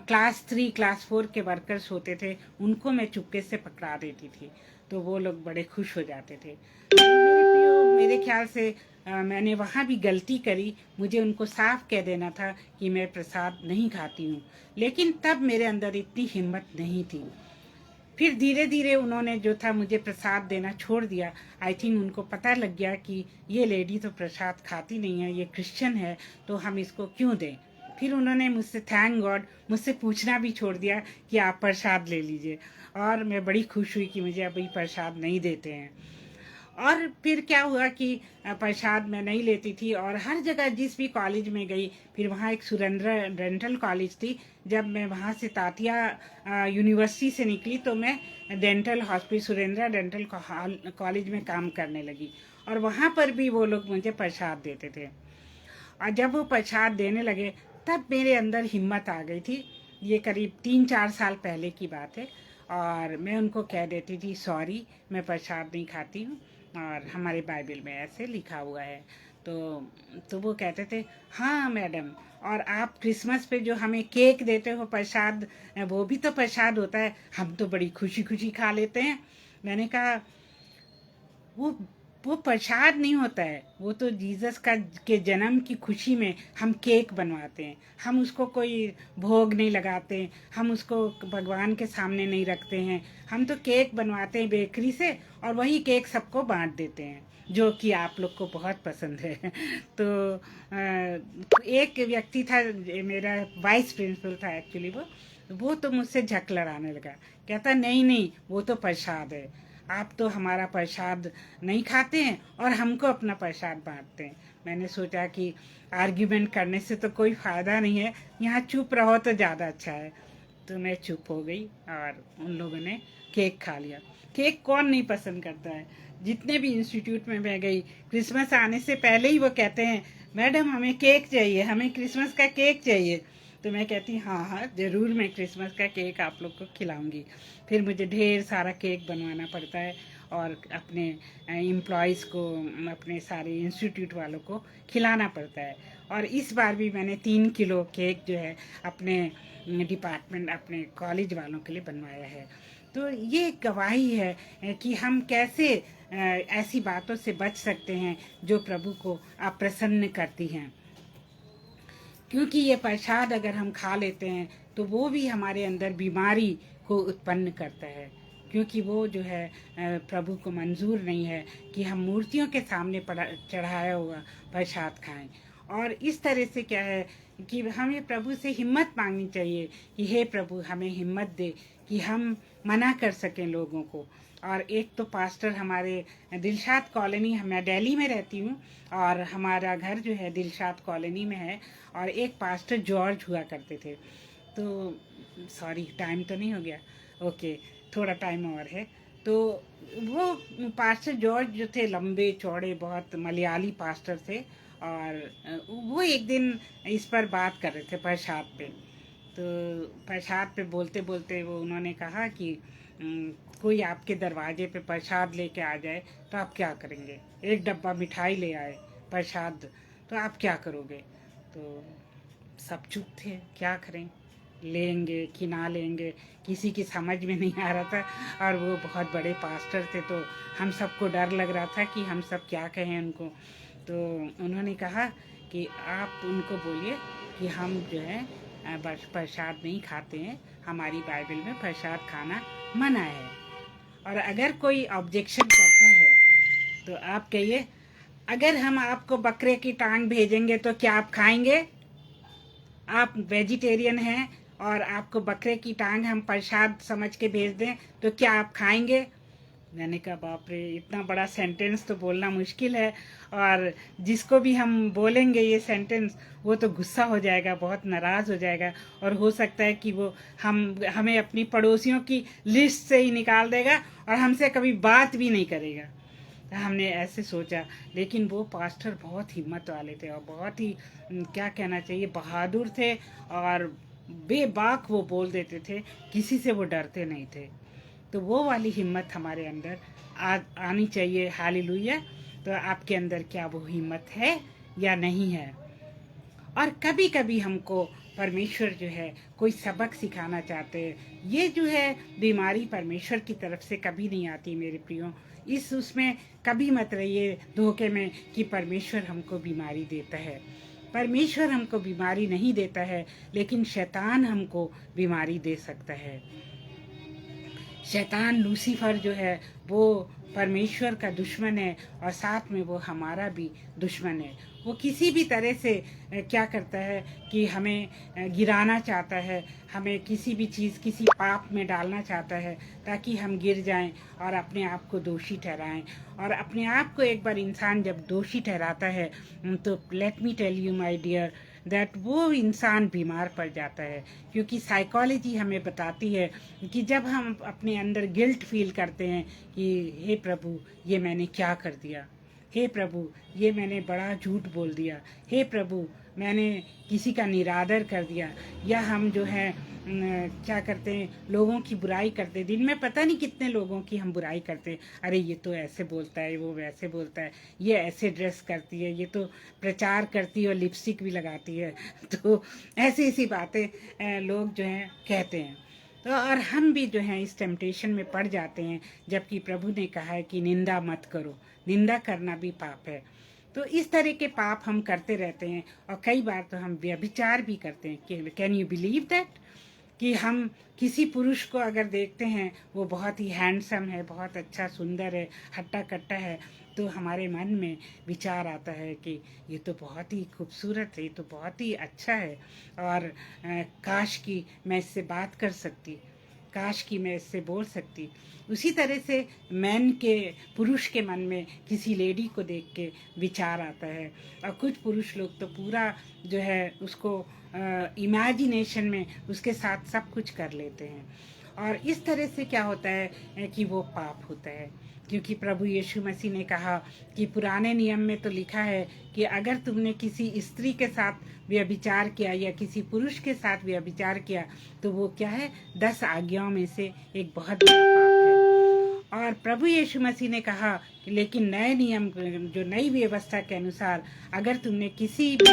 क्लास 3 क्लास 4 के वर्कर्स होते थे उनको मैं चुपके से पकड़ा देती थी, तो वो लोग बड़े खुश हो जाते थे। तो मेरे ख्याल से मैंने वहाँ भी गलती करी, मुझे उनको साफ कह देना था कि मैं प्रसाद नहीं खाती हूँ, लेकिन तब मेरे अंदर इतनी हिम्मत नहीं थी। फिर धीरे धीरे उन्होंने जो था मुझे प्रसाद देना छोड़ दिया। आई थिंक उनको पता लग गया कि ये लेडी तो प्रसाद खाती नहीं है, ये क्रिश्चियन है, तो हम इसको क्यों दें। फिर उन्होंने मुझसे थैंक गॉड मुझसे पूछना भी छोड़ दिया कि आप प्रसाद ले लीजिए, और मैं बड़ी खुश हुई कि मुझे अभी प्रसाद नहीं देते हैं। और फिर क्या हुआ कि प्रसाद मैं नहीं लेती थी, और हर जगह जिस भी कॉलेज में गई, फिर वहाँ एक सुरेंद्र डेंटल कॉलेज थी। जब मैं वहाँ से तातिया यूनिवर्सिटी से निकली तो मैं dental hospital Surendra dental college में काम करने लगी, और वहाँ पर भी वो लोग मुझे प्रसाद देते थे। और जब वो प्रसाद देने लगे तब मेरे अंदर हिम्मत आ गई थी। ये करीब 3-4 साल पहले की बात है, और मैं उनको कह देती थी सॉरी मैं प्रसाद नहीं खाती हूँ, और हमारे बाइबल में ऐसे लिखा हुआ है। तो वो कहते थे हाँ मैडम, और आप क्रिसमस पे जो हमें केक देते हो प्रसाद, वो भी तो प्रसाद होता है, हम तो बड़ी खुशी खुशी खा लेते हैं। मैंने कहा वो वो प्रसाद नहीं होता है, वो तो जीसस का के जन्म की खुशी में हम केक बनवाते हैं। हम उसको कोई भोग नहीं लगाते, हम उसको भगवान के सामने नहीं रखते हैं। हम तो केक बनवाते हैं बेकरी से, और वही केक सबको बांट देते हैं, जो कि आप लोग को बहुत पसंद है। तो एक व्यक्ति था, मेरा वाइस प्रिंसिपल था एक्चुअली, वो तो मुझसे झक लड़ाने लगा। कहता नहीं नहीं, वो तो प्रसाद है, आप तो हमारा प्रसाद नहीं खाते हैं और हमको अपना प्रसाद बांटते हैं। मैंने सोचा कि आर्ग्यूमेंट करने से तो कोई फ़ायदा नहीं है, यहाँ चुप रहो तो ज़्यादा अच्छा है। तो मैं चुप हो गई, और उन लोगों ने केक खा लिया। केक कौन नहीं पसंद करता है। जितने भी इंस्टीट्यूट में मैं गई, क्रिसमस आने से पहले ही वो कहते हैं मैडम हमें केक चाहिए, हमें क्रिसमस का केक चाहिए। तो मैं कहती हाँ हाँ ज़रूर, मैं क्रिसमस का केक आप लोग को खिलाऊंगी। फिर मुझे ढेर सारा केक बनवाना पड़ता है, और अपने एम्प्लॉयज़ को, अपने सारे इंस्टीट्यूट वालों को खिलाना पड़ता है। और इस बार भी मैंने 3 किलो केक जो है अपने डिपार्टमेंट, अपने कॉलेज वालों के लिए बनवाया है। तो ये गवाही है कि हम कैसे ऐसी बातों से बच सकते हैं जो प्रभु को अप्रसन्न करती हैं। क्योंकि ये प्रसाद अगर हम खा लेते हैं तो वो भी हमारे अंदर बीमारी को उत्पन्न करता है, क्योंकि वो जो है प्रभु को मंजूर नहीं है कि हम मूर्तियों के सामने चढ़ाया हुआ प्रसाद खाएं। और इस तरह से क्या है कि हमें प्रभु से हिम्मत मांगनी चाहिए कि हे प्रभु हमें हिम्मत दे कि हम मना कर सकें लोगों को। और एक तो पास्टर हमारे दिलशाद कॉलोनी, मैं दिल्ली में रहती हूँ, और हमारा घर जो है दिलशाद कॉलोनी में है, और एक पास्टर जॉर्ज हुआ करते थे। तो सॉरी टाइम तो नहीं हो गया, ओके थोड़ा टाइम और है। तो वो पास्टर जॉर्ज जो थे लंबे चौड़े, बहुत मलयाली पास्टर थे, और वो एक दिन इस पर बात कर रहे थे प्रसाद पे। तो प्रसाद पे बोलते बोलते वो उन्होंने कहा कि कोई आपके दरवाजे पे प्रसाद लेके आ जाए तो आप क्या करेंगे। एक डब्बा मिठाई ले आए प्रसाद, तो आप क्या करोगे। तो सब चुप थे, क्या करें, लेंगे कि ना लेंगे, किसी की समझ में नहीं आ रहा था। और वो बहुत बड़े पास्टर थे, तो हम सबको डर लग रहा था कि हम सब क्या कहें उनको। तो उन्होंने कहा कि आप उनको बोलिए कि हम जो है बस प्रसाद नहीं खाते हैं, हमारी बाइबल में प्रसाद खाना मना है। और अगर कोई ऑब्जेक्शन करता है तो आप कहिए अगर हम आपको बकरे की टांग भेजेंगे तो क्या आप खाएंगे। आप वेजिटेरियन हैं और आपको बकरे की टांग हम प्रसाद समझ के भेज दें तो क्या आप खाएंगे। मैंने कहा बाप रे, इतना बड़ा सेंटेंस तो बोलना मुश्किल है, और जिसको भी हम बोलेंगे ये सेंटेंस वो तो गुस्सा हो जाएगा, बहुत नाराज़ हो जाएगा, और हो सकता है कि वो हमें अपनी पड़ोसियों की लिस्ट से ही निकाल देगा और हमसे कभी बात भी नहीं करेगा। हमने ऐसे सोचा, लेकिन वो पास्टर बहुत हिम्मत वाले थे, और बहुत ही क्या कहना चाहिए बहादुर थे, और बेबाक वो बोल देते थे, किसी से वो डरते नहीं थे। तो वो वाली हिम्मत हमारे अंदर आनी चाहिए। हालेलुया। तो आपके अंदर क्या वो हिम्मत है या नहीं है। और कभी कभी हमको परमेश्वर जो है कोई सबक सिखाना चाहते हैं। ये जो है बीमारी परमेश्वर की तरफ से कभी नहीं आती मेरे प्रियो। इस उसमें कभी मत रहिए धोखे में कि परमेश्वर हमको बीमारी देता है। परमेश्वर हमको बीमारी नहीं देता है, लेकिन शैतान हमको बीमारी दे सकता है। शैतान लूसीफर जो है वो परमेश्वर का दुश्मन है और साथ में वो हमारा भी दुश्मन है। वो किसी भी तरह से क्या करता है कि हमें गिराना चाहता है, हमें किसी भी चीज़ किसी पाप में डालना चाहता है ताकि हम गिर जाएं और अपने आप को दोषी ठहराएं। और अपने आप को एक बार इंसान जब दोषी ठहराता है तो let me tell you my dear that वो इंसान बीमार पड़ जाता है। क्योंकि साइकोलॉजी हमें बताती है कि जब हम अपने अंदर गिल्ट फील करते हैं कि हे प्रभु ये मैंने क्या कर दिया, हे प्रभु ये मैंने बड़ा झूठ बोल दिया, हे प्रभु मैंने किसी का निरादर कर दिया, या हम जो है क्या करते हैं लोगों की बुराई करते। दिन में पता नहीं कितने लोगों की हम बुराई करते हैं। अरे ये तो ऐसे बोलता है, वो वैसे बोलता है, ये ऐसे ड्रेस करती है, ये तो प्रचार करती है और लिपस्टिक भी लगाती है। तो ऐसी ऐसी बातें लोग जो हैं कहते हैं। तो और हम भी जो हैं इस टेम्पटेशन में पड़ जाते हैं, जबकि प्रभु ने कहा है कि निंदा मत करो, निंदा करना भी पाप है। तो इस तरह के पाप हम करते रहते हैं और कई बार तो हम व्यभिचार भी करते हैं। कैन यू बिलीव दैट कि हम किसी पुरुष को अगर देखते हैं वो बहुत ही हैंडसम है, बहुत अच्छा सुंदर है, हट्टा कट्टा है, तो हमारे मन में विचार आता है कि ये तो बहुत ही खूबसूरत है, ये तो बहुत ही अच्छा है और काश कि मैं इससे बात कर सकती, काश कि मैं इससे बोल सकती। उसी तरह से मैन के पुरुष के मन में किसी लेडी को देख के विचार आता है। और कुछ पुरुष लोग तो पूरा जो है उसको इमेजिनेशन में उसके साथ सब कुछ कर लेते हैं। और इस तरह से क्या होता है कि वो पाप होता है। क्योंकि प्रभु यीशु मसीह ने कहा कि पुराने नियम में तो लिखा है कि अगर तुमने किसी स्त्री के साथ व्यभिचार किया या किसी पुरुष के साथ व्यभिचार किया तो वो क्या है, 10 आज्ञाओं में से एक बहुत बड़ा पाप है। और प्रभु यीशु मसीह ने कहा कि लेकिन नए नियम जो नई व्यवस्था के अनुसार अगर तुमने किसी भी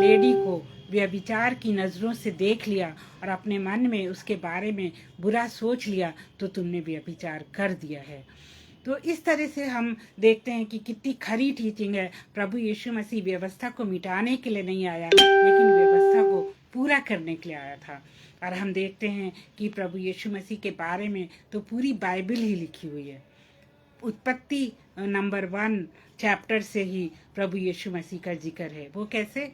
लेडी को व्यभिचार की नज़रों से देख लिया और अपने मन में उसके बारे में बुरा सोच लिया तो तुमने व्यभिचार कर दिया है। तो इस तरह से हम देखते हैं कि कितनी खरी टीचिंग है। प्रभु यीशु मसीह व्यवस्था को मिटाने के लिए नहीं आया, लेकिन व्यवस्था को पूरा करने के लिए आया था। और हम देखते हैं कि प्रभु यीशु मसीह के बारे में तो पूरी बाइबल ही लिखी हुई है। उत्पत्ति नंबर 1 चैप्टर से ही प्रभु यीशु मसीह का जिक्र है। वो कैसे?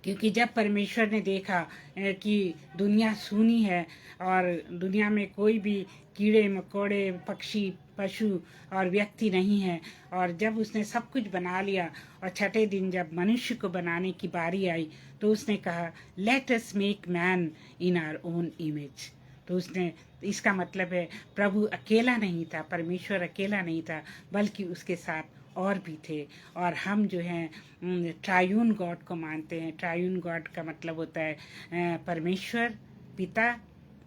क्योंकि जब परमेश्वर ने देखा कि दुनिया सूनी है और दुनिया में कोई भी कीड़े मकोड़े पक्षी पशु और व्यक्ति नहीं है, और जब उसने सब कुछ बना लिया और छठे दिन जब मनुष्य को बनाने की बारी आई तो उसने कहा let us make man in our own image. तो उसने, इसका मतलब है प्रभु अकेला नहीं था, परमेश्वर अकेला नहीं था, बल्कि उसके साथ और भी थे। और हम जो हैं ट्रायून गॉड को मानते हैं। ट्रायून गॉड का मतलब होता है परमेश्वर पिता,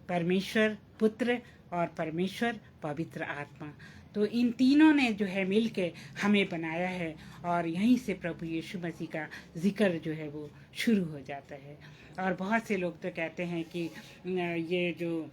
परमेश्वर पुत्र और परमेश्वर पवित्र आत्मा। तो इन तीनों ने जो है मिल के हमें बनाया है और यहीं से प्रभु यीशु मसीह का जिक्र जो है वो शुरू हो जाता है। और बहुत से लोग तो कहते हैं कि ये जो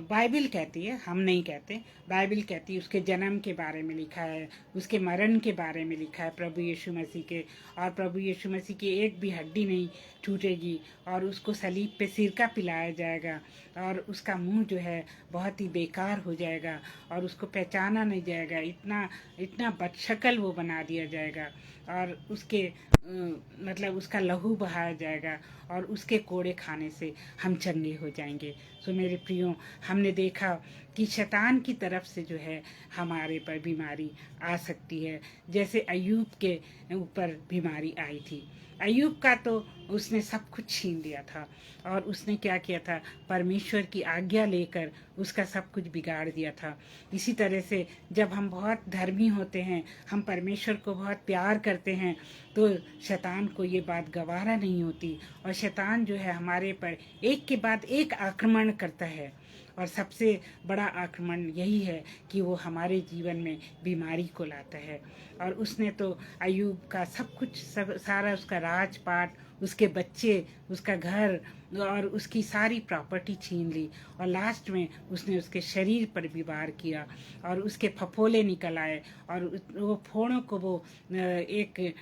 बाइबल कहती है, हम नहीं कहते, बाइबल कहती है उसके जन्म के बारे में लिखा है, उसके मरण के बारे में लिखा है प्रभु यीशु मसीह के, और प्रभु यीशु मसीह की एक भी हड्डी नहीं टूटेगी और उसको सलीब पे सिरका पिलाया जाएगा और उसका मुंह जो है बहुत ही बेकार हो जाएगा और उसको पहचाना नहीं जाएगा, इतना इतना बदशक्ल वो बना दिया जाएगा और उसके मतलब उसका लहू बहाया जाएगा और उसके कोड़े खाने से हम चंगे हो जाएंगे। सो मेरे प्रियो, हमने देखा कि शैतान की तरफ से जो है हमारे पर बीमारी आ सकती है। जैसे अय्यूब के ऊपर बीमारी आई थी। अय्यूब का तो उसने सब कुछ छीन लिया था और उसने क्या किया था, परमेश्वर की आज्ञा लेकर उसका सब कुछ बिगाड़ दिया था। इसी तरह से जब हम बहुत धर्मी होते हैं, हम परमेश्वर को बहुत प्यार करते हैं, तो शैतान को ये बात गवारा नहीं होती और शैतान जो है हमारे पर एक के बाद एक आक्रमण करता है और सबसे बड़ा आक्रमण यही है कि वो हमारे जीवन में बीमारी को लाता है। और उसने तो अयूब का सब कुछ, सब सारा उसका राजपाट, उसके बच्चे, उसका घर और उसकी सारी प्रॉपर्टी छीन ली, और लास्ट में उसने उसके शरीर पर भी वार किया और उसके फफोले निकल आए, और वो फोड़ों को वो एक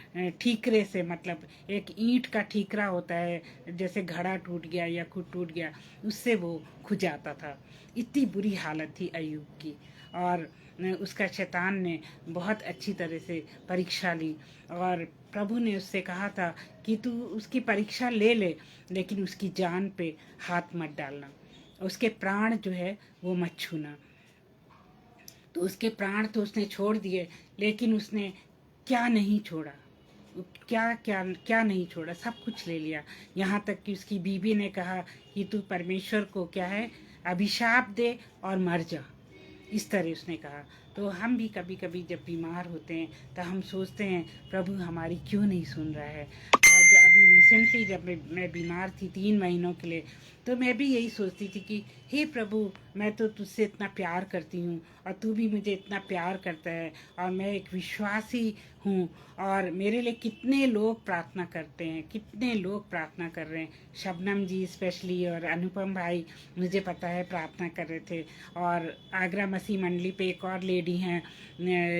ठीकरे से, मतलब एक ईंट का ठीकरा होता है, जैसे घड़ा टूट गया या कुछ टूट गया, उससे वो खुजाता था। इतनी बुरी हालत थी अयूब की। और उसका शैतान ने बहुत अच्छी तरह से परीक्षा ली, और प्रभु ने उससे कहा था कि तू उसकी परीक्षा ले ले, लेकिन उसकी जान पे हाथ मत डालना, उसके प्राण जो है वो मत छूना। तो उसके प्राण तो उसने छोड़ दिए, लेकिन उसने क्या नहीं छोड़ा, क्या क्या क्या नहीं छोड़ा, सब कुछ ले लिया। यहाँ तक कि उसकी बीवी ने कहा कि तू परमेश्वर को क्या है, अभिशाप दे और मर जा, इस तरह उसने कहा। तो हम भी कभी कभी जब बीमार होते हैं तो हम सोचते हैं प्रभु हमारी क्यों नहीं सुन रहा है। और अभी रिसेंटली जब मैं बीमार थी 3 महीनों के लिए, तो मैं भी यही सोचती थी कि हे प्रभु, मैं तो तुझसे इतना प्यार करती हूँ और तू भी मुझे इतना प्यार करता है, और मैं एक विश्वासी हूँ, और मेरे लिए कितने लोग प्रार्थना करते हैं, कितने लोग प्रार्थना कर रहे हैं। शबनम जी स्पेशली और अनुपम भाई, मुझे पता है, प्रार्थना कर रहे थे। और आगरा मसीह मंडली पे एक और लेडी हैं,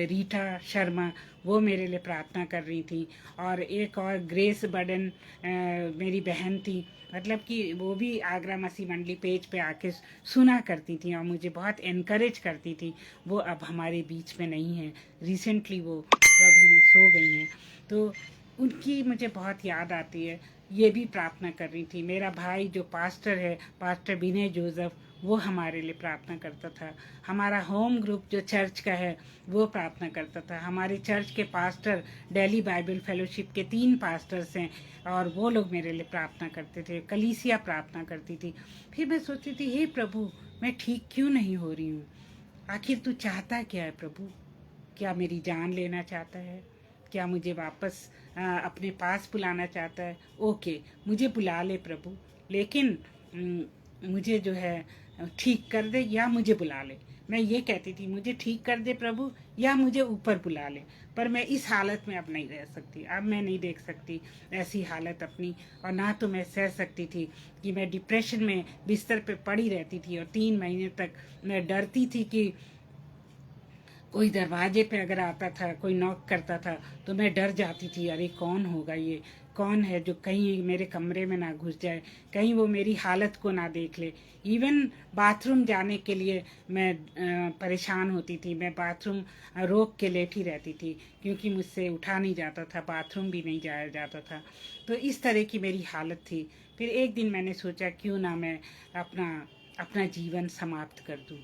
रीटा शर्मा, वो मेरे लिए प्रार्थना कर रही थी। और एक और ग्रेस बर्डन मेरी बहन थी, मतलब कि वो भी आगरा मसीह मंडली पेज पे आके सुना करती थी और मुझे बहुत इनकरेज करती थी। वो अब हमारे बीच में नहीं है, रिसेंटली वो प्रभु में सो गई हैं। तो उनकी मुझे बहुत याद आती है, ये भी प्रार्थना कर रही थी। मेरा भाई जो पास्टर है, पास्टर विनय जोसेफ, वो हमारे लिए प्रार्थना करता था। हमारा होम ग्रुप जो चर्च का है, वो प्रार्थना करता था। हमारे चर्च के पास्टर, डेली बाइबल फेलोशिप के 3 पास्टर्स हैं, और वो लोग मेरे लिए प्रार्थना करते थे। कलीसिया प्रार्थना करती थी। फिर मैं सोचती थी, हे प्रभु, मैं ठीक क्यों नहीं हो रही हूँ? आखिर तू चाहता क्या है प्रभु? क्या मेरी जान लेना चाहता है? क्या मुझे वापस अपने पास बुलाना चाहता है? ओके, मुझे बुला ले प्रभु, लेकिन मुझे जो है ठीक कर दे या मुझे बुला ले। मैं ये कहती थी, मुझे ठीक कर दे प्रभु या मुझे ऊपर बुला ले। पर मैं इस हालत में अब नहीं रह सकती, अब मैं नहीं देख सकती ऐसी हालत अपनी। और ना तो मैं सह सकती थी कि मैं डिप्रेशन में बिस्तर पे पड़ी रहती थी, और 3 महीने तक मैं डरती थी कि कोई दरवाजे पे अगर आता था, कोई नॉक करता था, तो मैं डर जाती थी, अरे कौन होगा ये, कौन है जो कहीं मेरे कमरे में ना घुस जाए, कहीं वो मेरी हालत को ना देख ले। इवन बाथरूम जाने के लिए मैं परेशान होती थी। मैं बाथरूम रोक के लेटी रहती थी, क्योंकि मुझसे उठा नहीं जाता था, बाथरूम भी नहीं जाया जाता था। तो इस तरह की मेरी हालत थी। फिर एक दिन मैंने सोचा क्यों ना मैं अपना अपना जीवन समाप्त कर दूँ।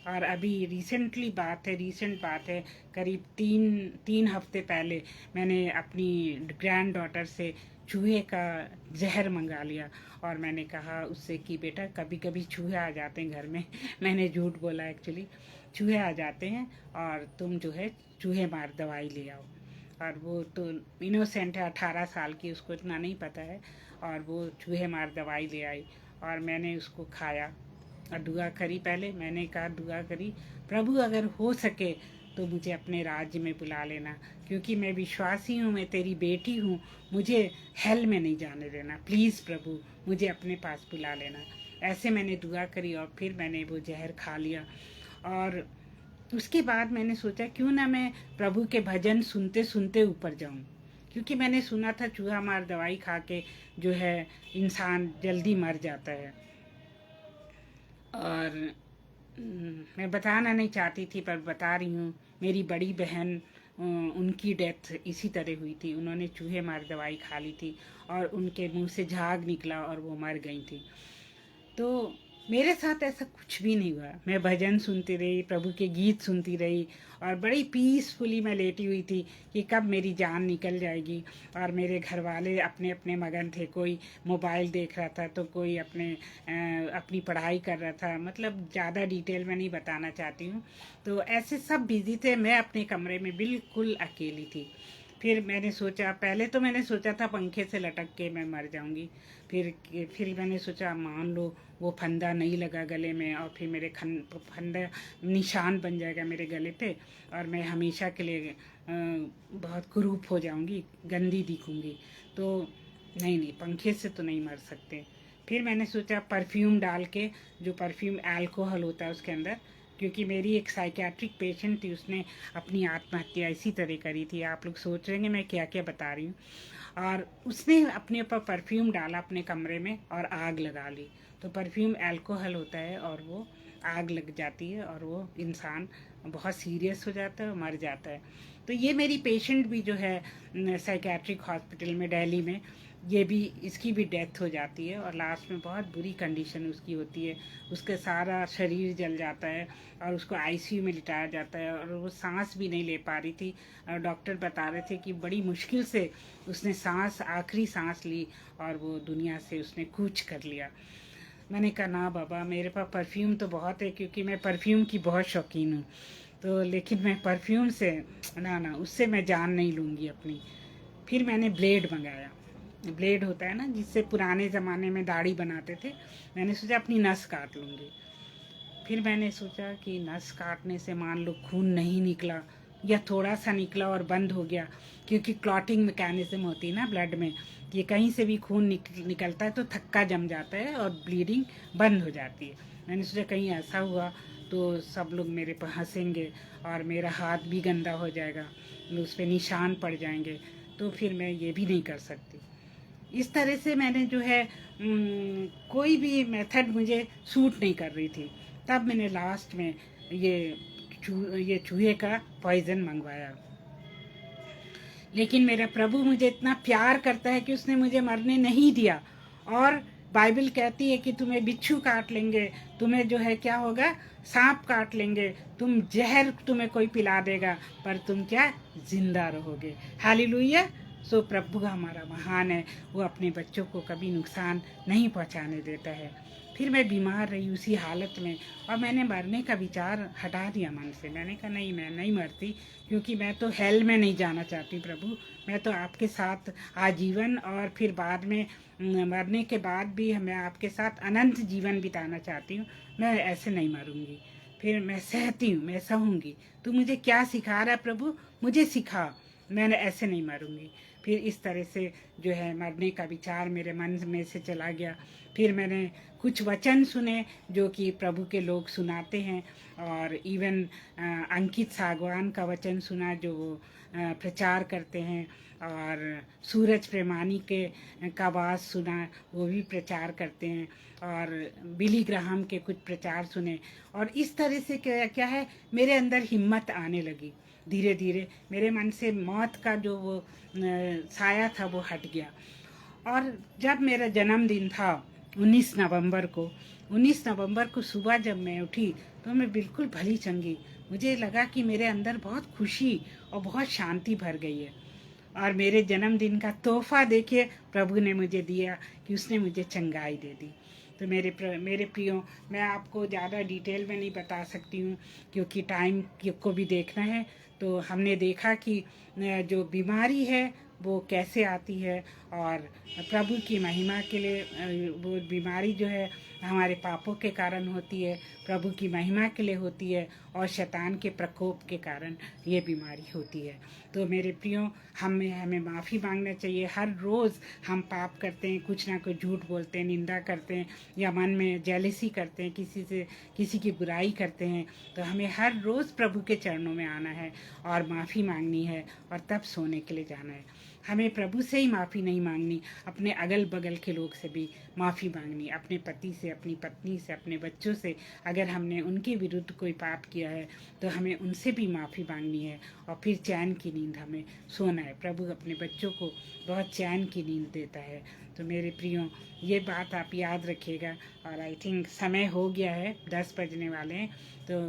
और अभी रिसेंट बात है, करीब 3 हफ्ते पहले मैंने अपनी ग्रैंड डॉटर से चूहे का जहर मंगा लिया, और मैंने कहा उससे कि बेटा, कभी कभी चूहे आ जाते हैं घर में। मैंने झूठ बोला, एक्चुअली चूहे आ जाते हैं, और तुम जो है चूहे मार दवाई ले आओ। और वो तो इनोसेंट है, 18 साल की, उसको इतना नहीं पता है। और वो चूहे मार दवाई ले आई, और मैंने उसको खाया और दुआ करी। पहले मैंने कहा, दुआ करी, प्रभु अगर हो सके तो मुझे अपने राज्य में बुला लेना, क्योंकि मैं विश्वासी हूँ, मैं तेरी बेटी हूँ, मुझे हेल में नहीं जाने देना, प्लीज़ प्रभु मुझे अपने पास बुला लेना। ऐसे मैंने दुआ करी, और फिर मैंने वो जहर खा लिया। और उसके बाद मैंने सोचा क्यों ना मैं प्रभु के भजन सुनते सुनते ऊपर जाऊं, क्योंकि मैंने सुना था चूहा मार दवाई खा के जो है इंसान जल्दी मर जाता है। और मैं बताना नहीं चाहती थी, पर बता रही हूँ। मेरी बड़ी बहन, उनकी डेथ इसी तरह हुई थी। उन्होंने चूहे मार दवाई खा ली थी, और उनके मुंह से झाग निकला और वो मर गई थी। तो मेरे साथ ऐसा कुछ भी नहीं हुआ। मैं भजन सुनती रही, प्रभु के गीत सुनती रही, और बड़ी पीसफुली मैं लेटी हुई थी कि कब मेरी जान निकल जाएगी। और मेरे घर वाले अपने अपने मगन थे, कोई मोबाइल देख रहा था, तो कोई अपनी पढ़ाई कर रहा था। मतलब ज़्यादा डिटेल में नहीं बताना चाहती हूँ। तो ऐसे सब बिजी थे, मैं अपने कमरे में बिल्कुल अकेली थी। फिर मैंने सोचा, पहले तो मैंने सोचा था पंखे से लटक के मैं मर जाऊंगी। फिर मैंने सोचा मान लो वो फंदा नहीं लगा गले में और फिर मेरे फंदा निशान बन जाएगा मेरे गले पे और मैं हमेशा के लिए बहुत कुरूप हो जाऊंगी, गंदी दिखूंगी। तो नहीं, पंखे से तो नहीं मर सकते। फिर मैंने सोचा परफ्यूम डाल के, जो परफ्यूम अल्कोहल होता है उसके अंदर, क्योंकि मेरी एक साइकेट्रिक पेशेंट थी, उसने अपनी आत्महत्या इसी तरह करी थी। आप लोग सोच रहे हैं मैं क्या क्या बता रही हूँ। और उसने अपने ऊपर परफ्यूम डाला अपने कमरे में और आग लगा ली। तो परफ्यूम अल्कोहल होता है और वो आग लग जाती है और वो इंसान बहुत सीरियस हो जाता है और मर जाता है। तो ये मेरी पेशेंट भी जो है साइकेट्रिक हॉस्पिटल में दिल्ली में, ये भी, इसकी भी डेथ हो जाती है और लास्ट में बहुत बुरी कंडीशन उसकी होती है। उसका सारा शरीर जल जाता है और उसको आईसीयू में लिटाया जाता है और वो सांस भी नहीं ले पा रही थी। और डॉक्टर बता रहे थे कि बड़ी मुश्किल से उसने आखिरी सांस ली और वो दुनिया से उसने कूच कर लिया। मैंने कहा ना बाबा, मेरे पास परफ्यूम तो बहुत है, क्योंकि मैं परफ्यूम की बहुत शौकीन हूँ। तो लेकिन मैं परफ्यूम से ना, उससे मैं जान नहीं लूँगी अपनी। फिर मैंने ब्लेड मंगाया। ब्लेड होता है ना जिससे पुराने ज़माने में दाढ़ी बनाते थे। मैंने सोचा अपनी नस काट लूँगी। फिर मैंने सोचा कि नस काटने से मान लो खून नहीं निकला या थोड़ा सा निकला और बंद हो गया, क्योंकि क्लॉटिंग मैकेनिज्म होती है ना ब्लड में, ये कहीं से भी खून निकलता है तो थक्का जम जाता है और ब्लीडिंग बंद हो जाती है। मैंने सोचा कहीं ऐसा हुआ तो सब लोग मेरे पर हंसेंगे और मेरा हाथ भी गंदा हो जाएगा, उस पर निशान पड़ जाएंगे, तो फिर मैं ये भी नहीं कर सकती। इस तरह से मैंने जो है कोई भी मेथड मुझे सूट नहीं कर रही थी। तब मैंने लास्ट में ये चूहे का पॉइजन मंगवाया। लेकिन मेरा प्रभु मुझे इतना प्यार करता है कि उसने मुझे मरने नहीं दिया। और बाइबल कहती है कि तुम्हें बिच्छू काट लेंगे, तुम्हें जो है क्या होगा, सांप काट लेंगे, जहर तुम्हें कोई पिला देगा, पर तुम क्या, जिंदा रहोगे। हालेलुया। सो प्रभु हमारा महान है, वो अपने बच्चों को कभी नुकसान नहीं पहुंचाने देता है। फिर मैं बीमार रही उसी हालत में और मैंने मरने का विचार हटा दिया मन से। मैंने कहा नहीं, मैं नहीं मरती, क्योंकि मैं तो हेल में नहीं जाना चाहती प्रभु। मैं तो आपके साथ आजीवन और फिर बाद में मरने के बाद भी मैं आपके साथ अनंत जीवन बिताना चाहती हूँ। मैं ऐसे नहीं मरूंगी। फिर मैं सहती हूँ, मैं सहूँगी। तू मुझे क्या सिखा रहा है प्रभु, मुझे सिखा, मैंने ऐसे नहीं मरूंगी। फिर इस तरह से जो है मरने का विचार मेरे मन में से चला गया। फिर मैंने कुछ वचन सुने जो कि प्रभु के लोग सुनाते हैं, और इवन अंकित सागवान का वचन सुना जो वो प्रचार करते हैं, और सूरज प्रेमानी का बात सुना, वो भी प्रचार करते हैं, और बिली ग्राहम के कुछ प्रचार सुने। और इस तरह से क्या है, मेरे अंदर हिम्मत आने लगी। धीरे धीरे मेरे मन से मौत का जो वो साया था वो हट गया। और जब मेरा जन्मदिन था 19 नवंबर को सुबह जब मैं उठी तो मैं बिल्कुल भली चंगी। मुझे लगा कि मेरे अंदर बहुत खुशी और बहुत शांति भर गई है। और मेरे जन्मदिन का तोहफा देखिए प्रभु ने मुझे दिया कि उसने मुझे चंगाई दे दी। तो मेरे प्रियो, मैं आपको ज़्यादा डिटेल में नहीं बता सकती हूँ, क्योंकि टाइम को भी देखना है। तो हमने देखा कि जो बीमारी है वो कैसे आती है, और प्रभु की महिमा के लिए वो बीमारी जो है हमारे पापों के कारण होती है, प्रभु की महिमा के लिए होती है, और शैतान के प्रकोप के कारण ये बीमारी होती है। तो मेरे प्रियो, हमें माफ़ी मांगना चाहिए। हर रोज़ हम पाप करते हैं, कुछ ना कुछ झूठ बोलते हैं, निंदा करते हैं, या मन में जेलसी करते हैं, किसी की बुराई करते हैं। तो हमें हर रोज़ प्रभु के चरणों में आना है और माफ़ी मांगनी है, और तब सोने के लिए जाना है। हमें प्रभु से ही माफ़ी नहीं मांगनी, अपने अगल बगल के लोग से भी माफ़ी मांगनी, अपने पति से, अपनी पत्नी से, अपने बच्चों से। अगर हमने उनके विरुद्ध कोई पाप किया है तो हमें उनसे भी माफ़ी मांगनी है, और फिर चैन की नींद हमें सोना है। प्रभु अपने बच्चों को बहुत चैन की नींद देता है। तो मेरे प्रियो, ये बात आप याद रखिएगा। और आई थिंक समय हो गया है, 10 बजने वाले हैं। तो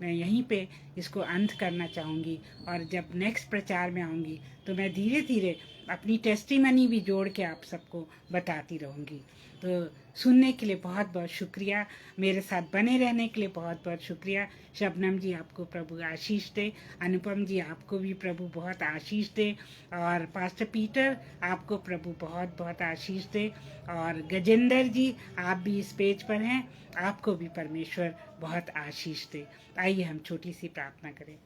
मैं यहीं पे इसको अंत करना चाहूँगी। और जब नेक्स्ट प्रचार में आऊँगी तो मैं धीरे धीरे अपनी टेस्टिमनी भी जोड़ के आप सबको बताती रहूँगी। तो सुनने के लिए बहुत बहुत शुक्रिया, मेरे साथ बने रहने के लिए बहुत बहुत शुक्रिया। शबनम जी, आपको प्रभु आशीष दे। अनुपम जी, आपको भी प्रभु बहुत आशीष दे। और पास्टर पीटर, आपको प्रभु बहुत बहुत आशीष दे। और गजेंद्र जी, आप भी इस पेज पर हैं, आपको भी परमेश्वर बहुत आशीष दे। आइए हम छोटी सी प्रार्थना करें।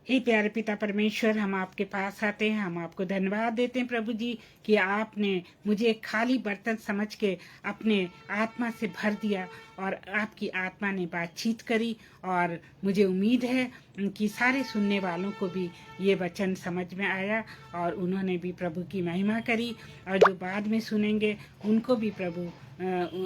हे प्यारे पिता परमेश्वर, हम आपके पास आते हैं, हम आपको धन्यवाद देते हैं प्रभु जी कि आपने मुझे एक खाली बर्तन समझ के अपने आत्मा से भर दिया और आपकी आत्मा ने बातचीत करी। और मुझे उम्मीद है कि सारे सुनने वालों को भी ये वचन समझ में आया और उन्होंने भी प्रभु की महिमा करी। और जो बाद में सुनेंगे उनको भी प्रभु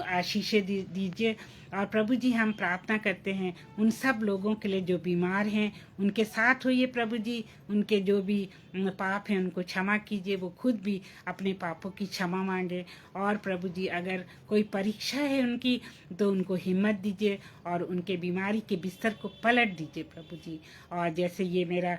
आशीषें दीजिए। और प्रभु जी, हम प्रार्थना करते हैं उन सब लोगों के लिए जो बीमार हैं, उनके साथ होइए प्रभु जी। उनके जो भी पाप हैं उनको क्षमा कीजिए, वो खुद भी अपने पापों की क्षमा मांगे। और प्रभु जी, अगर कोई परीक्षा है उनकी तो उनको हिम्मत दीजिए और उनके बीमारी के बिस्तर को पलट दीजिए प्रभु जी। और जैसे ये मेरा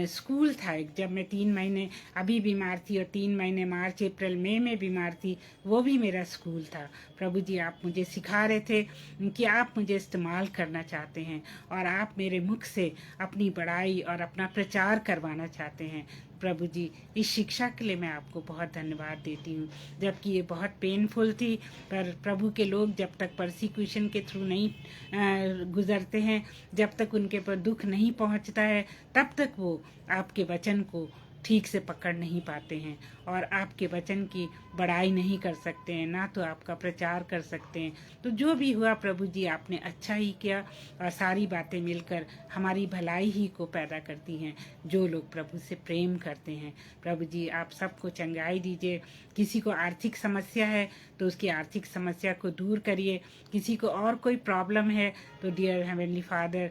स्कूल था, जब मैं 3 महीने अभी बीमार थी और 3 महीने मार्च अप्रैल मई में बीमार थी, वो भी मेरा स्कूल था प्रभु जी। आप मुझे सिखा रहे थे कि आप मुझे इस्तेमाल करना चाहते हैं और आप मेरे मुख से अपनी बड़ाई और अपना प्रचार करवाना चाहते हैं प्रभु जी। इस शिक्षा के लिए मैं आपको बहुत धन्यवाद देती हूँ, जबकि ये बहुत पेनफुल थी। पर प्रभु के लोग जब तक परसिक्यूशन के थ्रू नहीं गुजरते हैं, जब तक उनके पर दुख नहीं पहुँचता है, तब तक वो आपके वचन को ठीक से पकड़ नहीं पाते हैं और आपके वचन की बड़ाई नहीं कर सकते हैं, ना तो आपका प्रचार कर सकते हैं। तो जो भी हुआ प्रभु जी, आपने अच्छा ही किया और सारी बातें मिलकर हमारी भलाई ही को पैदा करती हैं, जो लोग प्रभु से प्रेम करते हैं। प्रभु जी, आप सबको चंगाई दीजिए। किसी को आर्थिक समस्या है तो उसकी आर्थिक समस्या को दूर करिए। किसी को और कोई प्रॉब्लम है तो dear heavenly father,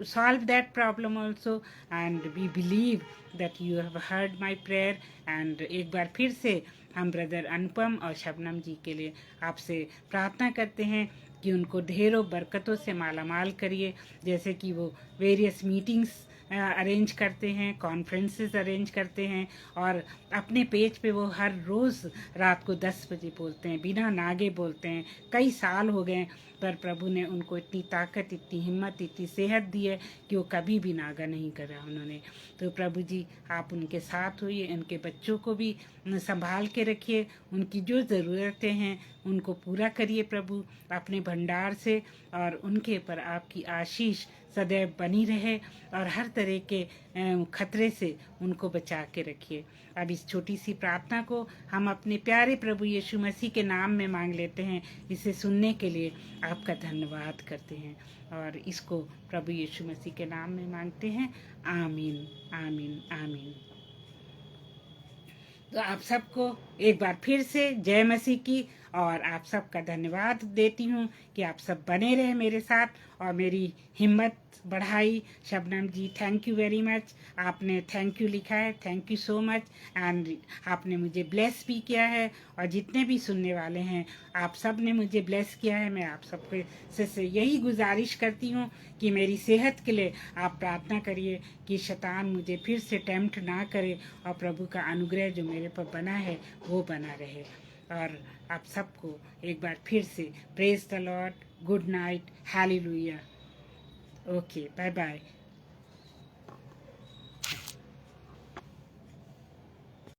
solve that problem also, and we believe that you have heard my prayer। and एक बार फिर से हम ब्रदर अनुपम और शबनम जी के लिए आपसे प्रार्थना करते हैं कि उनको ढेरों बरकतों से मालामाल करिए। जैसे कि वो वेरियस मीटिंग्स अरेंज करते हैं, कॉन्फ्रेंसेस अरेंज करते हैं और अपने पेज पे वो हर रोज़ रात को 10 बजे बोलते हैं, बिना नागे बोलते हैं। कई साल हो गए, पर प्रभु ने उनको इतनी ताकत, इतनी हिम्मत, इतनी सेहत दी है कि वो कभी भी नागा नहीं करा उन्होंने। तो प्रभु जी, आप उनके साथ होइए, उनके बच्चों को भी संभाल के रखिए, उनकी जो ज़रूरतें हैं उनको पूरा करिए प्रभु अपने भंडार से। और उनके पर आपकी आशीष सदैव बनी रहे और हर तरह के खतरे से उनको बचा के रखिए। अब इस छोटी सी प्रार्थना को हम अपने प्यारे प्रभु यीशु मसीह के नाम में मांग लेते हैं। इसे सुनने के लिए आपका धन्यवाद करते हैं और इसको प्रभु यीशु मसीह के नाम में मांगते हैं। आमीन, आमीन, आमीन। तो आप सबको एक बार फिर से जय मसीह की और आप सबका धन्यवाद देती हूँ कि आप सब बने रहे मेरे साथ और मेरी हिम्मत बढ़ाई। शबनम जी, थैंक यू वेरी मच। आपने थैंक यू लिखा है, thank you so much. And आपने मुझे ब्लेस भी किया है और जितने भी सुनने वाले हैं आप सब ने मुझे ब्लेस किया है। मैं आप सबके से यही गुजारिश करती हूँ कि मेरी सेहत के लिए आप प्रार्थना करिए कि शैतान मुझे फिर से टेम्प्ट ना करे और प्रभु का अनुग्रह जो मेरे पर बना है वो बना रहे। और आप सबको एक बार फिर से praise the lord, good night, hallelujah. Okay, bye bye.